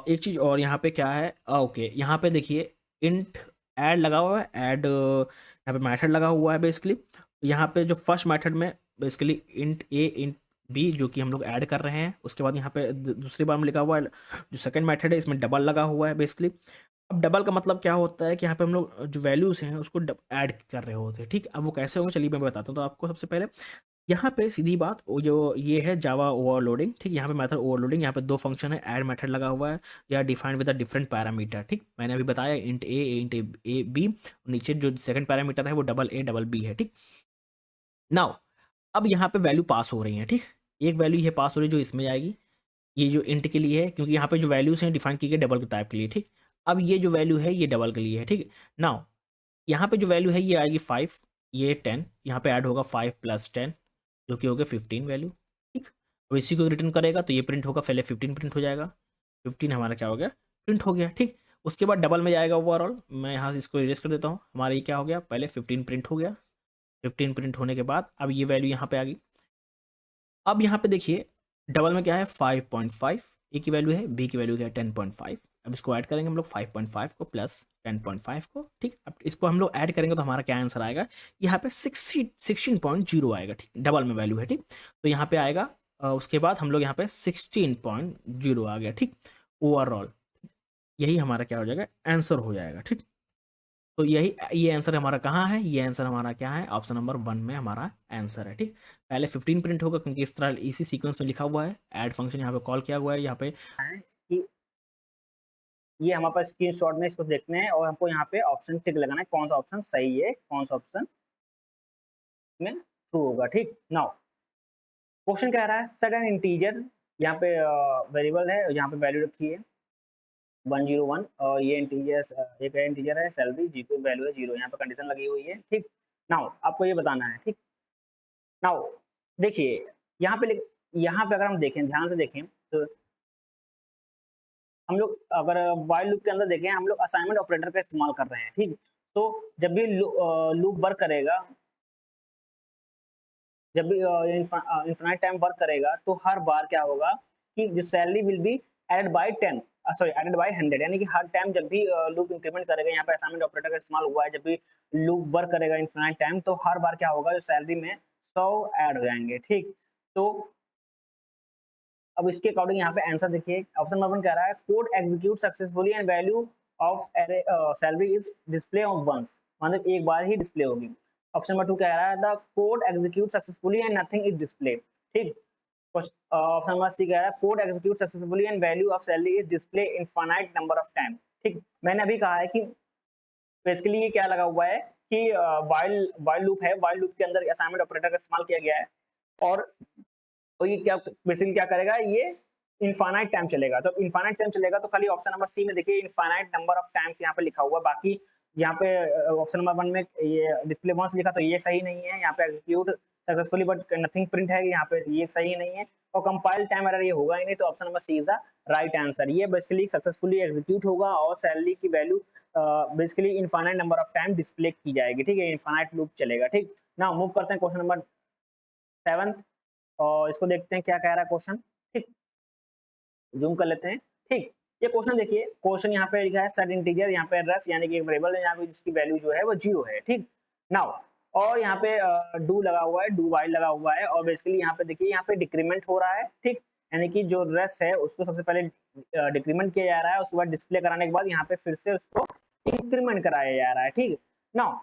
एक चीज और यहाँ पे क्या है, ओके, यहाँ पे देखिए इंट ऐड लगा हुआ है, ऐड यहाँ पे मेथड लगा हुआ है बेसिकली। यहाँ पे जो फर्स्ट मेथड में basically int A int B जो कि हम लोग ऐड कर रहे हैं, उसके बाद यहाँ पे दूसरी बार में लिखा हुआ है जो सेकंड मेथड है, इसमें डबल लगा हुआ है बेसिकली। अब डबल का मतलब क्या होता है कि यहाँ पे हम लोग जो वैल्यूज हैं उसको ऐड कर रहे होते हैं, ठीक। अब वो कैसे होगा चलिए मैं बताता हूँ। तो आपको सबसे पहले यहाँ पे सीधी बात, वो जो ये है जावा ओवरलोडिंग, ठीक। यहाँ पे मेथड ओवरलोडिंग, यहाँ पे दो फंक्शन है, ऐड मेथड लगा हुआ है, या defined with a different parameter, ठीक। मैंने अभी बताया int A int A B, नीचे जो सेकंड पैरामीटर है वो डबल ए डबल बी है, ठीक। नाउ अब यहाँ पे वैल्यू पास हो रही है, ठीक। एक वैल्यू ये पास हो रही है जो इसमें जाएगी, ये जो इंट के लिए है, क्योंकि यहाँ पे जो वैल्यूज हैं डिफाइन की गई डबल के टाइप के लिए, ठीक। अब ये जो वैल्यू है ये डबल के लिए है, ठीक। नाउ यहाँ पे जो वैल्यू है ये आएगी 5, ये 10, यहाँ पे ऐड होगा 5 + 10 जो कि हो गया 15 वैल्यू, ठीक। अब इसी को रिटर्न करेगा तो ये प्रिंट होगा, पहले 15 प्रिंट हो जाएगा, 15 हमारा क्या हो गया, प्रिंट हो गया, ठीक। उसके बाद डबल में जाएगा ओवरऑल, मैं यहाँ से इसको इरेज कर देता हूँ, हमारा ये क्या हो गया, पहले 15 प्रिंट हो गया, 15 प्रिंट होने के बाद अब ये वैल्यू यहाँ पे आ गई। अब यहाँ पे देखिए डबल में क्या है 5.5, ए की वैल्यू है, बी की वैल्यू क्या है 10.5। अब इसको ऐड करेंगे हम लोग 5.5 को प्लस 10.5 को, ठीक। अब इसको हम लोग ऐड करेंगे तो हमारा क्या आंसर आएगा, यहाँ पे 16.0 आएगा, ठीक। डबल में वैल्यू है, ठीक। तो यहाँ पे आएगा उसके बाद हम लोग यहाँ पे 16.0 आ गया, ठीक। ओवरऑल यही हमारा क्या हो जाएगा, आंसर हो जाएगा, ठीक। तो यही ये आंसर हमारा कहाँ है, ये आंसर हमारा क्या है, ऑप्शन नंबर 1 में हमारा आंसर है, ठीक। पहले 15 प्रिंट होगा क्योंकि इस तरह इसी सीक्वेंस में लिखा हुआ है, ऐड फंक्शन यहाँ पे कॉल किया हुआ है, यहाँ पे कि ये हमारे पास स्क्रीनशॉट में इसको देखने हैं और हमको यहाँ पे ऑप्शन टिक लगाना है, कौन सा ऑप्शन सही है, कौन सा ऑप्शन में ट्रू होगा, ठीक। नाउ क्वेश्चन कह रहा है सेट एन इंटीजर, यहाँ पे वेरिएबल है, यहाँ पे वैल्यू रखी है 101, और ये इंटीजर एक इंटीजर है सैलरी, जी की वैल्यू है 0, यहाँ पे कंडीशन लगी हुई है, ठीक। नाउ आपको ये बताना है, ठीक। नाउ देखिए यहाँ पे अगर हम देखें, ध्यान से देखें तो हम लोग अगर व्हाइल लूप के अंदर देखें, हम लोग असाइनमेंट ऑपरेटर का इस्तेमाल कर रहे हैं, ठीक। तो जब भी लूप वर्क करेगा, जब भी इन्फिनाइट टाइम वर्क करेगा, तो हर बार क्या होगा कि जो salary will be added by 10, sorry added by 100, यानी कि हर टाइम जब भी लूप इंक्रीमेंट करेगा, यहाँ पे असाइनमेंट ऑपरेटर का इस्तेमाल हुआ है, जब भी लूप वर्क करेगा इन्फिनाइट टाइम, तो हर बार क्या होगा, जो सैलरी में 100 ऐड हो जाएंगे, ठीक। तो अब इसके अकॉर्डिंग यहाँ पे आंसर देखिए, ऑप्शन नंबर 1 कह रहा है code execute successfully and value of salary is display of once, मतलब एक बार ही डिस्प्ले होगी। ऑप्शन नंबर 2 कह रहा है the code execute successfully and nothing is display, ठीक। ऑप्शन नंबर सी कह रहा है code execute successfully and value of salary is display infinite number of time, ठीक। मैंने अभी कहा है कि बेसिकली ये क्या लगा हुआ है कि वाइल लूप है, वाइल लूप के अंदर असाइनमेंट ऑपरेटर का इस्तेमाल किया गया है, और तो ये क्या बेसिकली क्या करेगा, ये इनफाइनाइट टाइम चलेगा। तो इनफाइनाइट टाइम चलेगा तो खाली ऑप्शन नंबर सी में देखिए इनफाइनाइट नंबर ऑफ टाइम्स यहाँ पे लिखा हुआ है, बाकी यहाँ पे ऑप्शन नंबर 1 में ये डिस्प्ले वंस लिखा तो ये सही नहीं है, यहाँ पे execute successfully but nothing print है, यहाँ पे ये सही नहीं है, और कंपाइल टाइम एरर ये होगा ही नहीं, तो option number C is the right answer. ये बेसिकली सक्सेसफुली एग्जीक्यूट होगा और सैलरी की value basically infinite number of time display की जाएगी, ठीक है, इनफाइनाइट लूप चलेगा, ठीक। ना मूव करते हैं क्वेश्चन नंबर 7 और इसको देखते हैं क्या कह रहा है क्वेश्चन, ठीक। जूम कर लेते हैं, ठीक। ये क्वेश्चन देखिए, क्वेश्चन यहाँ पे लिखा है सेट इंटीजर, यहाँ पे रस यानी कि एक वेरिएबल है यहाँ पे जिसकी वैल्यू जो है वो 0 है, ठीक। नाउ और यहाँ पे डू लगा हुआ है, डू वाइल लगा हुआ है, और बेसिकली यहाँ पे देखिए यहाँ पे डिक्रीमेंट हो रहा है, ठीक। यानी कि जो रस है उसको सबसे पहले डिक्रीमेंट किया जा रहा है, उसके बाद डिस्प्ले कराने के बाद यहाँ पे फिर से उसको इंक्रीमेंट कराया जा रहा है, ठीक। नाउ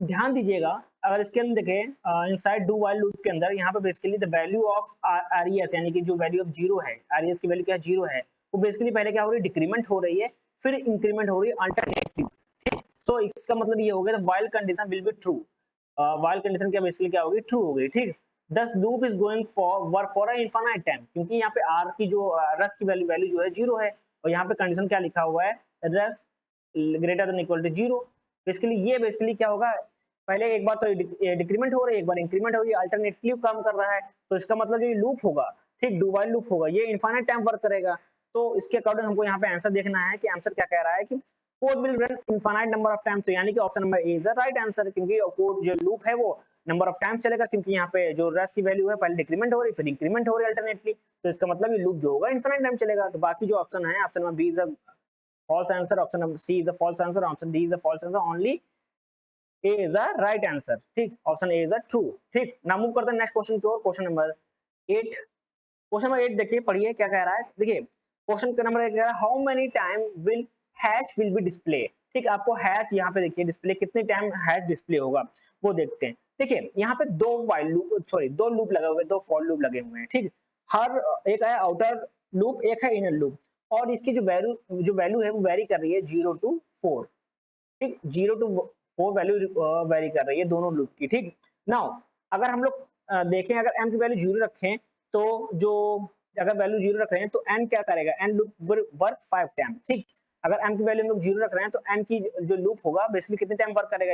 ध्यान दीजिएगा, अगर इसके अंदर देखें इनसाइड डू वाइल लूप के अंदर, यहाँ पे basically the value of RES यानी कि जो वैल्यू ऑफ 0 है, आरईएस की वैल्यू क्या 0 है, वो बेसिकली पहले क्या हो रही है, डिक्रीमेंट हो रही है, फिर इंक्रीमेंट हो रही है अल्टरनेटली, ठीक। सो इसका मतलब ये हो गया while condition will be true, while condition क्या बेसिकली क्या होगी, ट्रू हो गई, ठीक। दस loop is going for work for a infinite time, क्योंकि यहाँ पे आर की जो रस की वैल्यू जो है 0 है, और यहाँ पे कंडीशन क्या लिखा हुआ है, रस greater than equal to 0। Basically ये बेसिकली क्या होगा, पहले एक बार तो डिक्रीमेंट हो रही है, एक बार इंक्रीमेंट हो रही है, अल्टरनेटली काम कर रहा है, तो इसका मतलब ये लूप होगा, ठीक, डू व्हाइल लूप होगा, ये इनफाइनाइट टाइम वर्क करेगा। तो इसके अकॉर्डिंग हमको यहाँ पे आंसर देखना है कि आंसर क्या कह रहा है कि code will run infinite number of time, तो यानी कि option number A is the right answer, क्योंकि कोड जो लूप है वो नंबर ऑफ टाइम चलेगा, क्योंकि यहाँ पे जो रेस्ट की वैल्यू है पहले डिक्रीमेंट हो रही फिर इंक्रीमेंट हो रही है अल्टरनेटली, तो इसका मतलब ये लूप जो होगा इनफाइनाइट टाइम चलेगा। तो बाकी जो ऑप्शन है, option number B is the false answer, option number C is the false answer, option D is the false answer, only A is the right answer, ठीक, option A is the true, ठीक। Now move करते हैं next question की ओर, question number 8। Question number 8 देखिए, पढ़िए क्या कह रहा है, देखिए क्वेश्चन का नंबर 8 कह रहा है how many time will hash will be display, ठीक। आपको हैश यहाँ पे देखिए डिस्प्ले कितने टाइम हैश डिस्प्ले होगा वो देखते हैं। देखिए यहाँ पे दो वाइल लूप, सॉरी दो लूप लगे हुए, दो फॉर लूप लगे हुए हैं, ठीक। हर एक है आउटर लूप, एक है इनर लूप, और इसकी जो वैल्यू है वो वेरी कर रही है 0 to 4, ठीक, 0 to 4 वैल्यू वेरी कर रही है दोनों लूप की, ठीक। नाउ अगर हम लोग देखें, अगर m की वैल्यू 0 रखें, तो जो अगर वैल्यू 0 रख रहे हैं तो n क्या करेगा, n लूप वर्क 5 टाइम, ठीक। अगर m की वैल्यू हम लोग 0 रख रहे हैं तो n की जो लूप होगा बेसिकली कितने टाइम वर्क करेगा,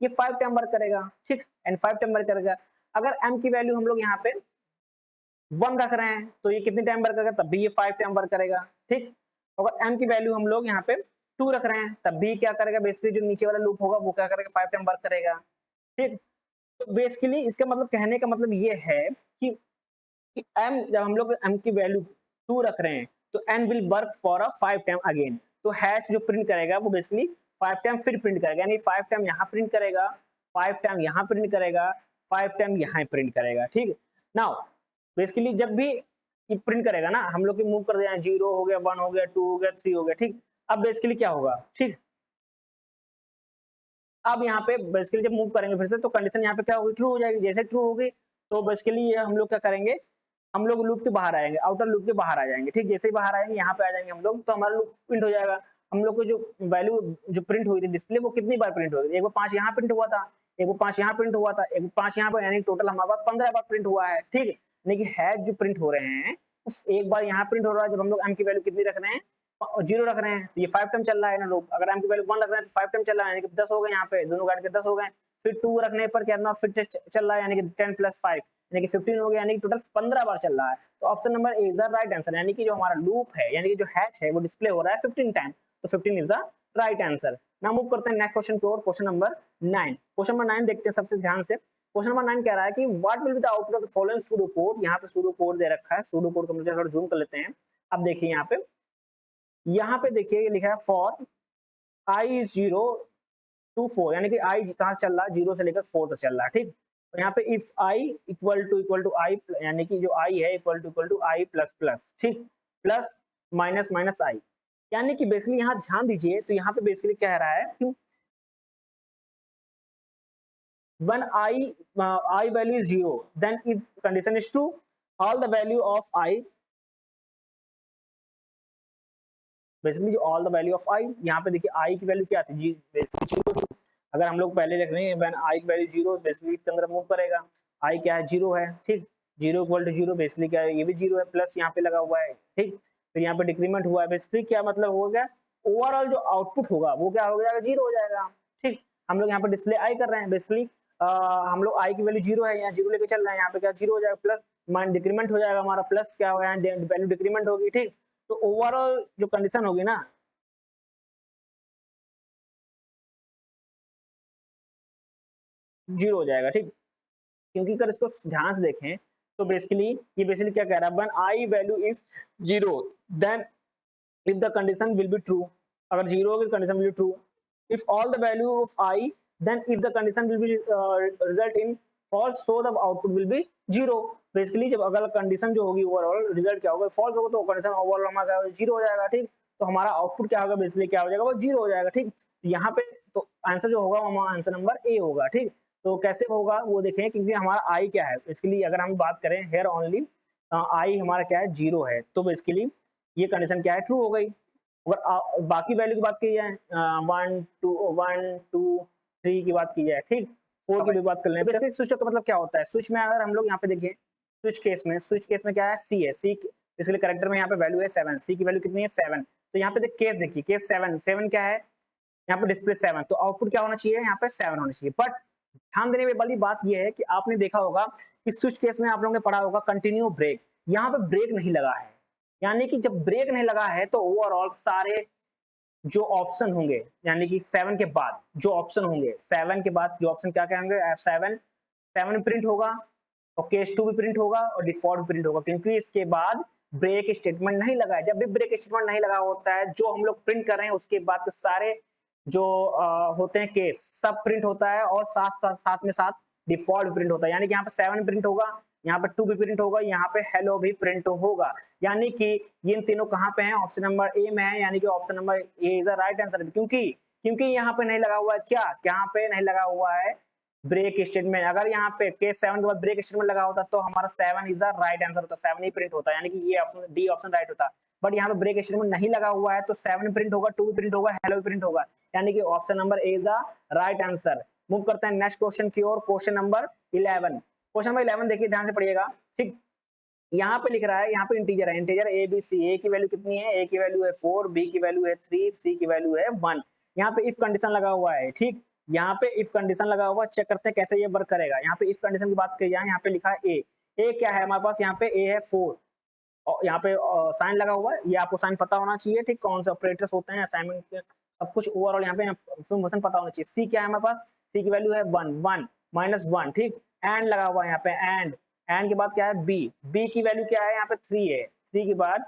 ये 5 टाइम वर्क करेगा, ठीक, n 5 टाइम वर्क करेगा। अगर m की वैल्यू हम लोग यहाँ पे 1 रख रहे हैं तो ये कितने टाइम वर्क करेगा, तब भी ये 5 टाइम वर्क करेगा, ठीक। अगर m की वैल्यू हम लोग यहाँ पे 2 रख रहे हैं तब भी क्या करेगा, बेसिकली जो नीचे वाला लूप होगा वो क्या करेगा, 5 टाइम वर्क करेगा, ठीक। तो बेसिकली इसका मतलब कहने का मतलब ये है कि m जब हम लोग m की वैल्यू 2 रख रहे हैं तो n will work for a 5 time again, तो हैश जो प्रिंट करेगा वो बेसिकली 5 टाइम फिर प्रिंट करेगा, यानी 5 टाइम यहाँ प्रिंट करेगा, 5 टाइम यहाँ प्रिंट करेगा, 5 टाइम यहाँ प्रिंट करेगा, ठीक। नाउ बेसिकली जब भी ये प्रिंट करेगा ना, हम लोग मूव कर दिया 0 हो गया, 1 हो गया, 2 हो गया, 3 हो गया, ठीक। अब बेसिकली क्या होगा, ठीक, अब यहाँ पे बेसिकली जब मूव करेंगे फिर से तो कंडीशन यहाँ पे क्या होगी, ट्रू हो जाएगी। जैसे ट्रू होगी तो बेसिकली ये हम लोग क्या करेंगे, हम लोग लूप के बाहर आएंगे, आउटर लूप के बाहर आ जाएंगे, ठीक। जैसे ही बाहर आएंगे यहाँ पे आ जाएंगे हम लोग, तो हमारा लूप प्रिंट हो जाएगा। हम लोग को जो वैल्यू जो प्रिंट हुई थी डिस्प्ले, वो कितनी बार प्रिंट होगी, एक बार 5 यहाँ प्रिंट हुआ था, एक बार 5 यहाँ प्रिंट हुआ था, एक 5 यहाँ पर, यानी टोटल हमारे पास 15 बार प्रिंट हुआ है, ठीक। यानी कि हैश जो प्रिंट हो रहे हैं एक बार यहाँ प्रिंट हो रहा है, जब हम लोग m की वैल्यू कितनी रख रहे हैं, 0 रख रहे हैं, तो ये 5 टाइम चल रहा है ना लूप। अगर m की वैल्यू 1 रख रहे हैं तो 5 टाइम चल रहा है, यानी कि 10 हो गए, यहाँ पे दोनों काट के 10 हो गए। फिर 2 रखने पर कितना फिर चल रहा है, यानी कि 10 + 5 यानी कि 15 हो गया, यानी कि टोटल 15 बार चल रहा है। तो option number A is the right answer, यानी कि जो हमारा लूप है, यानी कि जो हैश है वो डिस्प्ले हो रहा है 15 टाइम, तो 15 is the right answer. Now move करते हैं नेक्स्ट क्वेश्चन की ओर, क्वेश्चन नंबर 9। क्वेश्चन नंबर 9 देखते हैं सबसे ध्यान से। क्वेश्चन नंबर 9 कह रहा है कि what will be the output of the following pseudo code. यहाँ पे सूडो कोड दे रखा है, सूडो कोड को मुझे थोड़ा जूम कर लेते हैं। अब देखिए यहाँ पे देखिए लिखा है फॉर i इज 0 to 4, यानी कि i कहाँ चल रहा है, 0 से लेकर 4 तक चल रहा है, ठीक। और यहाँ पे if i equal to i, यानी कि जो i है equal to i plus plus, ठीक, प्लस माइनस माइनस i, यानी कि बेसिकली यहाँ ध्यान दीजिए, तो यहाँ पे बेसिकली कह रहा है कि when I value is 0, then if condition is true, all the value of I, basically जो all the value of i, यहाँ पे देखिए i की वैल्यू क्या थी जी, बेसिकली 0 थी। अगर हम लोग पहले रख रहे हैं व्हेन i की वैल्यू 0, बेसिकली इसके अंदर मूव करेगा, i क्या है 0 है, ठीक, 0 इक्वल टू 0, बेसिकली क्या है ये भी 0 है, प्लस यहाँ पे लगा हुआ है, ठीक। फिर यहाँ पे डिक्रीमेंट हुआ है, बेसिकली क्या मतलब हो गया, ओवरऑल जो आउटपुट होगा वो क्या हो जाएगा, 0 हो जाएगा, ठीक। हम लोग यहाँ पे डिस्प्ले i कर रहे हैं, बेसिकली हम लोग i की वैल्यू 0 है, यहाँ 0 लेके चल रहे हैं, यहाँ पे क्या 0 हो जाएगा, प्लस मान डिक्रीमेंट हो जाएगा हमारा, प्लस क्या होगा यहाँ वैल्यू डिक्रीमेंट होगी, ठीक। तो ओवरऑल जो कंडीशन होगी ना, जीरो हो जाएगा, ठीक। क्योंकि अगर इसको ध्यान से देखें तो बेसिकली ये बेसिकली क्या कह रहा है, when I value is 0 then if the condition will be true, अगर 0 होगी condition will be true, if all the value of I then if the condition will be result in false, so the output will be 0। Basically जब अगर condition जो होगी overall result क्या होगा, false होगा, तो कंडीशन ओवरऑल हमारा 0 हो जाएगा, ठीक। तो हमारा आउटपुट क्या होगा, बेसिकली क्या हो जाएगा, वो 0 हो जाएगा, ठीक। यहाँ पे तो आंसर जो होगा वो आंसर नंबर ए होगा, ठीक। तो कैसे होगा वो देखें, क्योंकि हमारा आई क्या है, बेसिकली अगर हम बात करें हेयर ओनली, आई हमारा क्या है 0 है, तो बेसिकली ये कंडीशन क्या है, ट्रू हो गई। अगर बाकी वैल्यू की बात की जाए 1 2 1 2 3 की बात की जाए, ठीक 4 की भी बात कर लें। बेसिकली स्विच का मतलब क्या होता है, स्विच में अगर हम लोग यहाँ पे देखिए स्विच केस में क्या है, सी है, सी इसलिए करेक्टर में यहाँ पे वैल्यू है 7, सी की वैल्यू कितनी है 7। तो यहाँ पे केस देखिए, केस 7 क्या है, यहाँ पे डिस्प्ले 7, तो आउटपुट क्या होना चाहिए, यहाँ पे 7 होना चाहिए। बट ध्यान देने वाली बात यह है कि आपने देखा होगा कि स्विच केस में आप लोगों ने पढ़ा होगा कंटिन्यू ब्रेक, यहाँ पे ब्रेक नहीं लगा है। यानी कि जब ब्रेक नहीं लगा है तो ओवरऑल सारे जो ऑप्शन होंगे, यानी कि 7 के बाद जो ऑप्शन होंगे, 7 के बाद जो ऑप्शन क्या क्या होंगे, F7 7 प्रिंट होगा और केस 2 भी प्रिंट होगा और डिफॉल्ट भी प्रिंट होगा, क्योंकि इसके बाद ब्रेक स्टेटमेंट नहीं लगा है। जब भी ब्रेक स्टेटमेंट नहीं लगा होता है, जो हम लोग प्रिंट कर रहे हैं उसके बाद के सारे जो होते हैं केस सब प्रिंट होता है और साथ डिफॉल्ट प्रिंट होता है। यानी कि यहाँ पे 7 प्रिंट होगा, यहाँ पे 2 भी प्रिंट होगा, यहाँ पे हेलो भी प्रिंट होगा। यानी कि ये तीनों कहाँ पे हैं, ऑप्शन नंबर ए में है, यानी कि option number A is the right answer. क्योंकि यहाँ पे नहीं लगा हुआ है, क्या यहाँ पे नहीं लगा हुआ है ब्रेक स्टेटमेंट। अगर यहाँ पे केस 7 के बाद ब्रेक स्टेटमेंट लगा होता तो हमारा 7 इज द राइट आंसर होता, 7 ही प्रिंट होता, यानी कि ये ऑप्शन डी ऑप्शन राइट होता। बट यहाँ पे ब्रेक स्टेटमेंट नहीं लगा हुआ है तो 7 प्रिंट होगा, 2 प्रिंट होगा, हेलो प्रिंट होगा, यानी कि option number A is the right answer. Move करते हैं नेक्स्ट क्वेश्चन की ओर, क्वेश्चन नंबर 11। क्वेश्चन नंबर 11 देखिए ध्यान से पढ़िएगा, ठीक। यहाँ पे लिख रहा है, यहाँ पे इंटीजर है, इंटीजर ए बी सी, ए की वैल्यू कितनी है, ए की वैल्यू है 4, बी की वैल्यू है 3, सी की वैल्यू है 1। यहाँ पे इफ कंडीशन लगा हुआ है, ठीक। यहाँ पे इफ कंडीशन लगा हुआ है, चेक करते हैं कैसे ये वर्क करेगा। यहाँ पे इफ कंडीशन की बात की जाए, यहाँ पे लिखा है ए क्या है हमारे पास, यहाँ पे ए है 4 और यहाँ पे साइन लगा हुआ है, ये आपको साइन पता होना चाहिए, ठीक। कौन से ऑपरेटर्स होते हैं असाइनमेंट के, सब कुछ ओवरऑल यहाँ पे फंक्शन पता होना चाहिए। सी क्या है हमारे पास, सी की वैल्यू है 1 -1, ठीक। एंड लगा हुआ है यहाँ पे, एंड के बाद क्या है बी, बी की वैल्यू क्या है यहाँ पे 3 है, 3 के बाद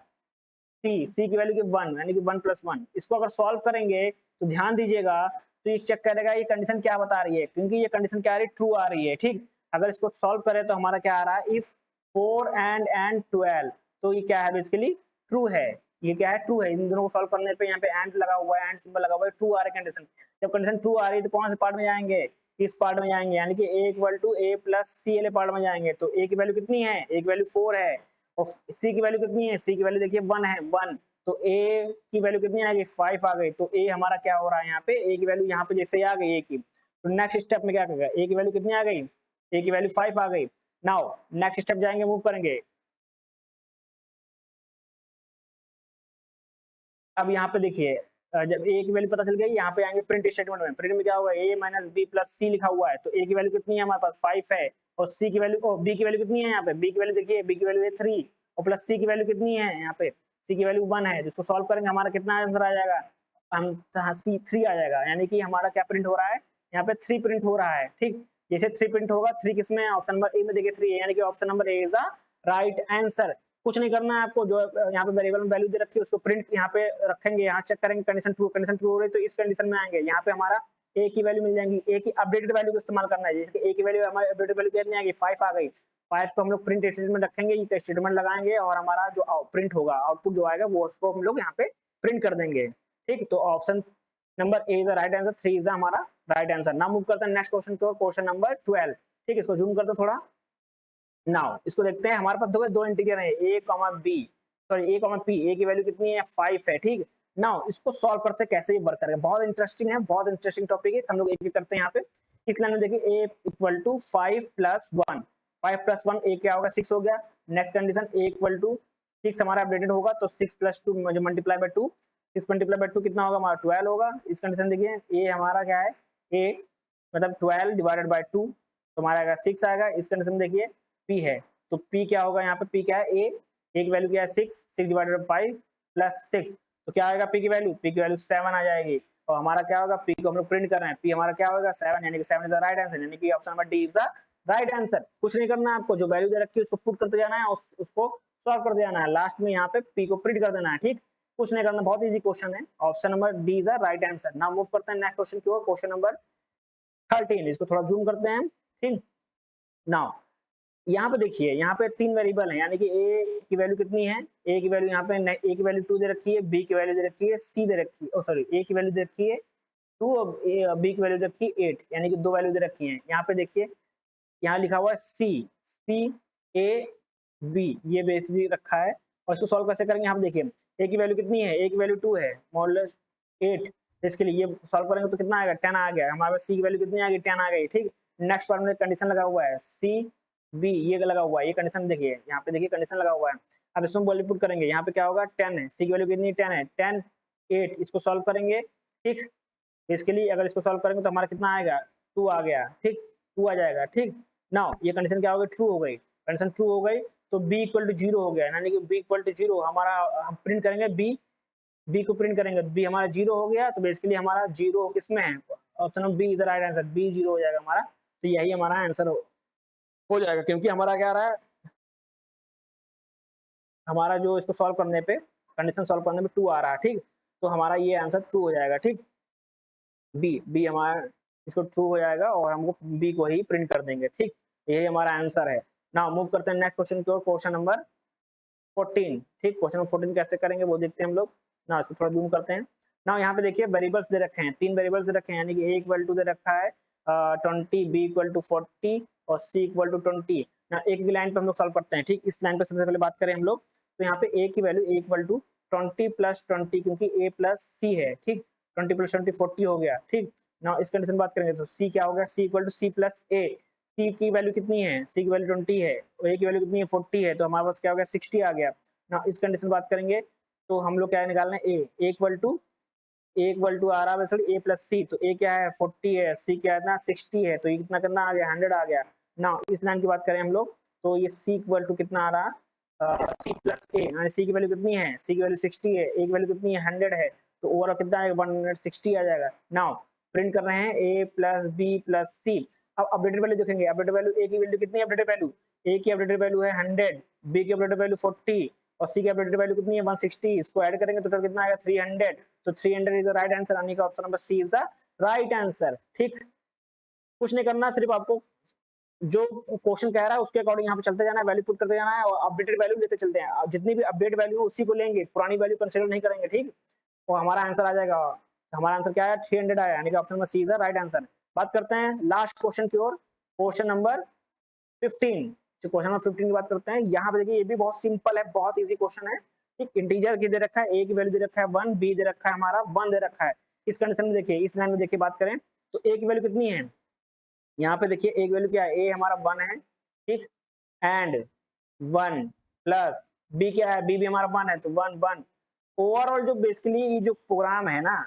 सी की वैल्यू की 1, यानी कि 1 + 1। इसको अगर सॉल्व करेंगे तो ध्यान दीजिएगा, तो ये चेक करेगा ये कंडीशन क्या बता रही है, क्योंकि ये कंडीशन क्या आ रही है, ट्रू आ रही है, ठीक। अगर इसको सॉल्व करें तो हमारा क्या आ रहा है, इफ 4 and 12, तो ये क्या है बेसिकली ट्रू है, ये क्या है ट्रू है। इन दोनों को सॉल्व करने पे यहाँ पे एंड लगा हुआ है, एंड सिंबल लगा हुआ है, ट्रू आ रही है कंडीशन। जब कंडीशन ट्रू आ रही है तो कौन से पार्ट में जाएंगे, इस पार्ट में जाएंगे, यानी कि a = a + c वाले पार्ट में जाएंगे। तो a की वैल्यू कितनी है, a की वैल्यू 4 है और c की वैल्यू कितनी है, c की वैल्यू देखिए 1 है, 1। तो a की वैल्यू कितनी आ गई, 5 आ गई। तो a हमारा क्या हो रहा है, यहाँ पे a की वैल्यू यहाँ पे जैसे आ गई a की, तो नेक्स्ट स्टेप में क्या करेगा, a की वैल्यू कितनी आ गई, a की वैल्यू 5 आ गई। नाउ नेक्स्ट स्टेप जाएंगे, मूव करेंगे। अब यहाँ पे देखिए जब a की वैल्यू पता चल गई, यहाँ पे आएंगे प्रिंट स्टेटमेंट में। प्रिंट में क्या होगा, a - b + c लिखा हुआ है, तो a की वैल्यू कितनी है हमारे पास 5 है और c की वैल्यू b की वैल्यू कितनी है, यहाँ पे b की वैल्यू देखिए, b की वैल्यू है 3 और प्लस c की वैल्यू कितनी है, यहाँ पे c की वैल्यू 1 है। जिसको सॉल्व करेंगे हमारा कितना आंसर आ जाएगा, हम c 3 आ जाएगा, यानी कि हमारा क्या प्रिंट हो रहा है, यहाँ पे 3 प्रिंट हो रहा है, ठीक। जैसे 3 प्रिंट होगा, 3 किसमें, ऑप्शन नंबर ए में देखिए 3 है, यानी कि option number A is the right answer. कुछ नहीं करना है आपको, जो यहाँ पे वेरिएबल में वैल्यू दे रखी है उसको प्रिंट यहाँ पे रखेंगे, यहाँ चेक करेंगे कंडीशन ट्रू हो रही है तो इस कंडीशन में आएंगे, यहाँ पे हमारा ए की वैल्यू मिल जाएगी। ए की अपडेटेड वैल्यू को इस्तेमाल करना है, जैसे ए की वैल्यू हमारी अपडेटेड वैल्यू कितनी आ गई, 5 आ गई। 5 को हम लोग प्रिंट स्टेटमेंट रखेंगे, ये स्टेटमेंट लगाएंगे और हमारा जो प्रिंट होगा, आउटपुट जो आएगा वो उसको हम लोग यहाँ पे प्रिंट कर देंगे, ठीक। तो option number A is the right answer, 3 is हमारा राइट आंसर। नाउ मूव करते हैं नेक्स्ट क्वेश्चन को, क्वेश्चन नंबर 12, ठीक। इसको जूम करते हैं थोड़ा। नाउ इसको देखते हैं, हमारे पास दो इंटीजर है a, b, sorry a, p, a की वैल्यू कितनी है 5 है, ठीक। नाउ इसको सॉल्व करते हैं कैसे ये वर्क करेगा, बहुत इंटरेस्टिंग है, बहुत इंटरेस्टिंग टॉपिक है। हम लोग एक एक करते हैं यहाँ पे। इस लाइन में देखिए a = 5 + 1, 5 + 1 a क्या होगा 6 हो गया। नेक्स्ट कंडीशन a = 6 हमारा अपडेटेड होगा, तो 6 + 2 मल्टीप्लाई बाय 2, 6 मल्टीप्लाई बाय 2 कितना होगा हमारा 12 होगा। इस कंडीशन देखिए a हमारा क्या है, a मतलब 12 / 2, तो हमारा आएगा 6 आएगा। इस कंडीशन में देखिए p है, तो p क्या होगा, यहाँ पे p क्या है, a की वैल्यू क्या है 6, 6 / 5 + 6, तो क्या आएगा p की वैल्यू 7 आ जाएगी। और हमारा क्या होगा, p को हम लोग प्रिंट कर रहे हैं, p हमारा क्या होगा 7, यानी कि 7 इज द राइट आंसर, यानी कि option number D is the right answer. कुछ नहीं करना है आपको, जो वैल्यू दे रखी है उसको पुट करते जाना है, उसको सॉल्व कर जाना है, लास्ट में यहाँ पे p को प्रिंट कर देना है, ठीक। कुछ नहीं करना, बहुत इजी क्वेश्चन है, option number D is the right answer. Now move करते हैं नेक्स्ट क्वेश्चन की ओर, क्वेश्चन नंबर 13। इसको थोड़ा जूम करते हैं, ठीक। नाउ यहाँ पे देखिए, यहाँ पे 3 वेरिएबल है, यानी कि a की वैल्यू कितनी है, a की वैल्यू यहाँ पे a की वैल्यू 2 दे रखी है, b की वैल्यू दे रखी है, c दे रखी है, सॉरी a की वैल्यू दे रखी है 2 और b की वैल्यू दे रखी है 8, यानी कि 2 वैल्यू दे रखी है। यहाँ पे देखिए, यहाँ लिखा हुआ है c a b, ये बेसिकली रखा है और इसको सॉल्व कैसे करेंगे, यहाँ पे देखिए ए की वैल्यू कितनी है, ए की वैल्यू 2 है, मॉडुलस 8, इसके लिए ये सॉल्व करेंगे तो कितना आएगा, 10 आ गया। हमारे पास सी की वैल्यू कितनी आ गई, 10 आ गई। ठीक, नेक्स्ट पार्ट में कंडीशन लगा हुआ है सी बी, ये लगा हुआ है, ये कंडीशन देखिए, यहाँ पे देखिए कंडीशन लगा हुआ है। अब इसमें वैल्यू पुट करेंगे, यहाँ पे क्या होगा, 10 है, सी की वैल्यू कितनी, 10 है, 10 8, इसको सॉल्व करेंगे। ठीक, इसके लिए अगर इसको सॉल्व करेंगे तो हमारा कितना आएगा, 2 आ गया। ठीक, 2 आ जाएगा। ठीक, नाउ ये कंडीशन क्या हो गई, ट्रू हो गई, कंडीशन ट्रू हो गई तो b इक्वल टू 0 हो गया, यानी कि b इक्वल टू 0 हमारा, हम प्रिंट करेंगे b को प्रिंट करेंगे, b हमारा 0 हो गया, तो बेसिकली हमारा 0 किसमें है, option number B is the right answer, b 0 हो जाएगा हमारा। तो यही हमारा आंसर हो जाएगा, क्योंकि हमारा क्या रहा है, हमारा जो इसको सॉल्व करने पे, कंडीशन सॉल्व करने पे 2 आ रहा है। ठीक, तो हमारा ये आंसर ट्रू हो जाएगा। ठीक, बी हमारा इसको ट्रू हो जाएगा और हमको बी को ही प्रिंट कर देंगे। ठीक, यही हमारा आंसर है। नाउ मूव करते हैं नेक्स्ट क्वेश्चन की ओर, क्वेश्चन नंबर 14। ठीक, क्वेश्चन नंबर 14 कैसे करेंगे वो देखते हैं हम लोग ना, इसको थोड़ा जूम करते हैं ना। यहाँ पे देखिए वेरिएबल्स दे रखे हैं, 3 वेरिएबल्स दे रखे हैं, यानी कि a इक्वल टू दे रखा है 20, b इक्वल टू 40 और c इक्वल टू 20 ना। एक भी लाइन पे हम लोग सॉल्व करते हैं। ठीक, इस लाइन पे सबसे पहले बात करें हम लोग, तो यहाँ पे a की वैल्यू a इक्वल टू 20 प्लस 20, क्योंकि a प्लस c है। ठीक, 20 प्लस 20 40 हो गया। ठीक, ना इस कंडीशन बात करेंगे तो c क्या हो गया, c equal to c plus a, c की वैल्यू कितनी है, c की वैल्यू 20 है और a की वैल्यू कितनी है 40 है, तो हमारे पास क्या हो गया 60 आ गया ना। इस कंडीशन बात करेंगे तो हम लोग क्या निकालना है, a इक्वल टू आ रहा है सॉरी a प्लस सी, तो a क्या है 40 है, c क्या है ना 60 है, तो ये कितना करना आ गया 100 आ गया ना। इस लाइन की बात करें हम लोग तो ये c इक्वल टू कितना आ रहा, c प्लस a, यानी c की वैल्यू कितनी है, c की वैल्यू 60 है, a की वैल्यू कितनी है 100 है, तो ओवरऑल कितना आएगा 160 आ जाएगा। नाउ प्रिंट कर रहे हैं a प्लस b प्लस सी। अब अपडेटेड वैल्यू देखेंगे, अपडेटेड वैल्यू a की वैल्यू कितनी है, अपडेटेड वैल्यू a की अपडेटेड वैल्यू है 100, b की अपडेटेड वैल्यू 40 और c की अपडेटेड वैल्यू कितनी है 160, इसको ऐड करेंगे तो कितना आएगा 300, तो 300 इज द राइट आंसर, यानी कि option number C is the right answer. ठीक, कुछ नहीं करना, सिर्फ आपको जो क्वेश्चन कह रहा है उसके अकॉर्डिंग यहाँ पे चलते जाना है, वैल्यू पुट करते जाना है और अपडेटेड वैल्यू लेते चलते हैं। जितनी भी अपडेट वैल्यू उसी को लेंगे, पुरानी वैल्यू कंसीडर नहीं करेंगे। ठीक, और हमारा आंसर आ जाएगा, हमारा आंसर क्या है 300 आया, यानी कि option number C is the right answer. बात करते हैं लास्ट क्वेश्चन की ओर, क्वेश्चन नंबर 15। जो क्वेश्चन नंबर 15 की बात करते हैं, यहाँ पे देखिए ये भी बहुत सिंपल है, बहुत इजी क्वेश्चन है। एक इंटीजर की दे रखा है, a की वैल्यू दे रखा है 1, b दे रखा है हमारा 1 दे रखा है। इस कंडीशन में देखिए, इस लाइन में देखिए बात करें तो a की वैल्यू कितनी है, यहाँ पे देखिए a की वैल्यू क्या है, a हमारा 1 है। ठीक, एंड 1 प्लस b क्या है, b भी हमारा 1 है, तो 1 1। ओवरऑल जो बेसिकली ये जो प्रोग्राम है ना,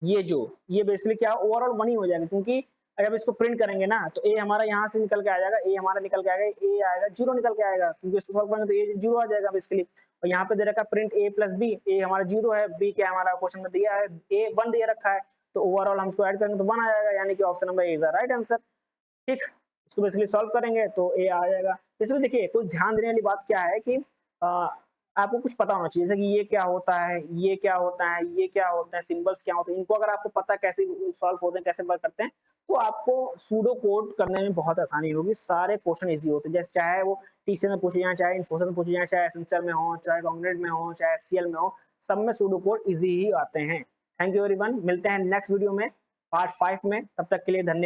ये बेसिकली क्या ओवरऑल 1 ही हो जाएगा, क्योंकि जब इसको प्रिंट करेंगे ना तो a हमारा यहाँ से निकल के आ जाएगा, a हमारा निकल के आएगा, a आएगा 0 निकल के आएगा, क्योंकि इसको सॉल्व करेंगे तो a 0 आ जाएगा बेसिकली। और यहाँ पे दे रखा print a plus b, a हमारा 0 है, b क्या हमारा क्वेश्चन में दिया है a 1 दिया रखा है, तो ओवरऑल हम इसको ऐड करेंगे तो 1 आ जाएगा, यानी कि option number A is the right answer. ठीक, इसको बेसिकली सॉल्व करेंगे तो ए आ जाएगा। इसमें देखिए कुछ ध्यान देने वाली बात क्या है कि आपको कुछ पता होना चाहिए, जैसे कि ये क्या होता है, ये क्या होता है, ये क्या होता है, सिंबल्स क्या होते हैं, इनको अगर आपको पता कैसे सॉल्व होते हैं, कैसे वर्क करते हैं, तो आपको सूडो कोड करने में बहुत आसानी होगी। सारे क्वेश्चन इजी होते हैं, जैसे चाहे वो टीसीएस में पूछे जाए, चाहे इन्फोसिस में पूछे जाए, चाहे एसेंशियल में हो, चाहे कॉग्निटिव में हो, चाहे एचसीएल में हो, सब में सूडो कोड इजी ही आते हैं। थैंक यू एवरीवन, मिलते हैं नेक्स्ट वीडियो में पार्ट 5 में, तब तक के लिए धन्यवाद।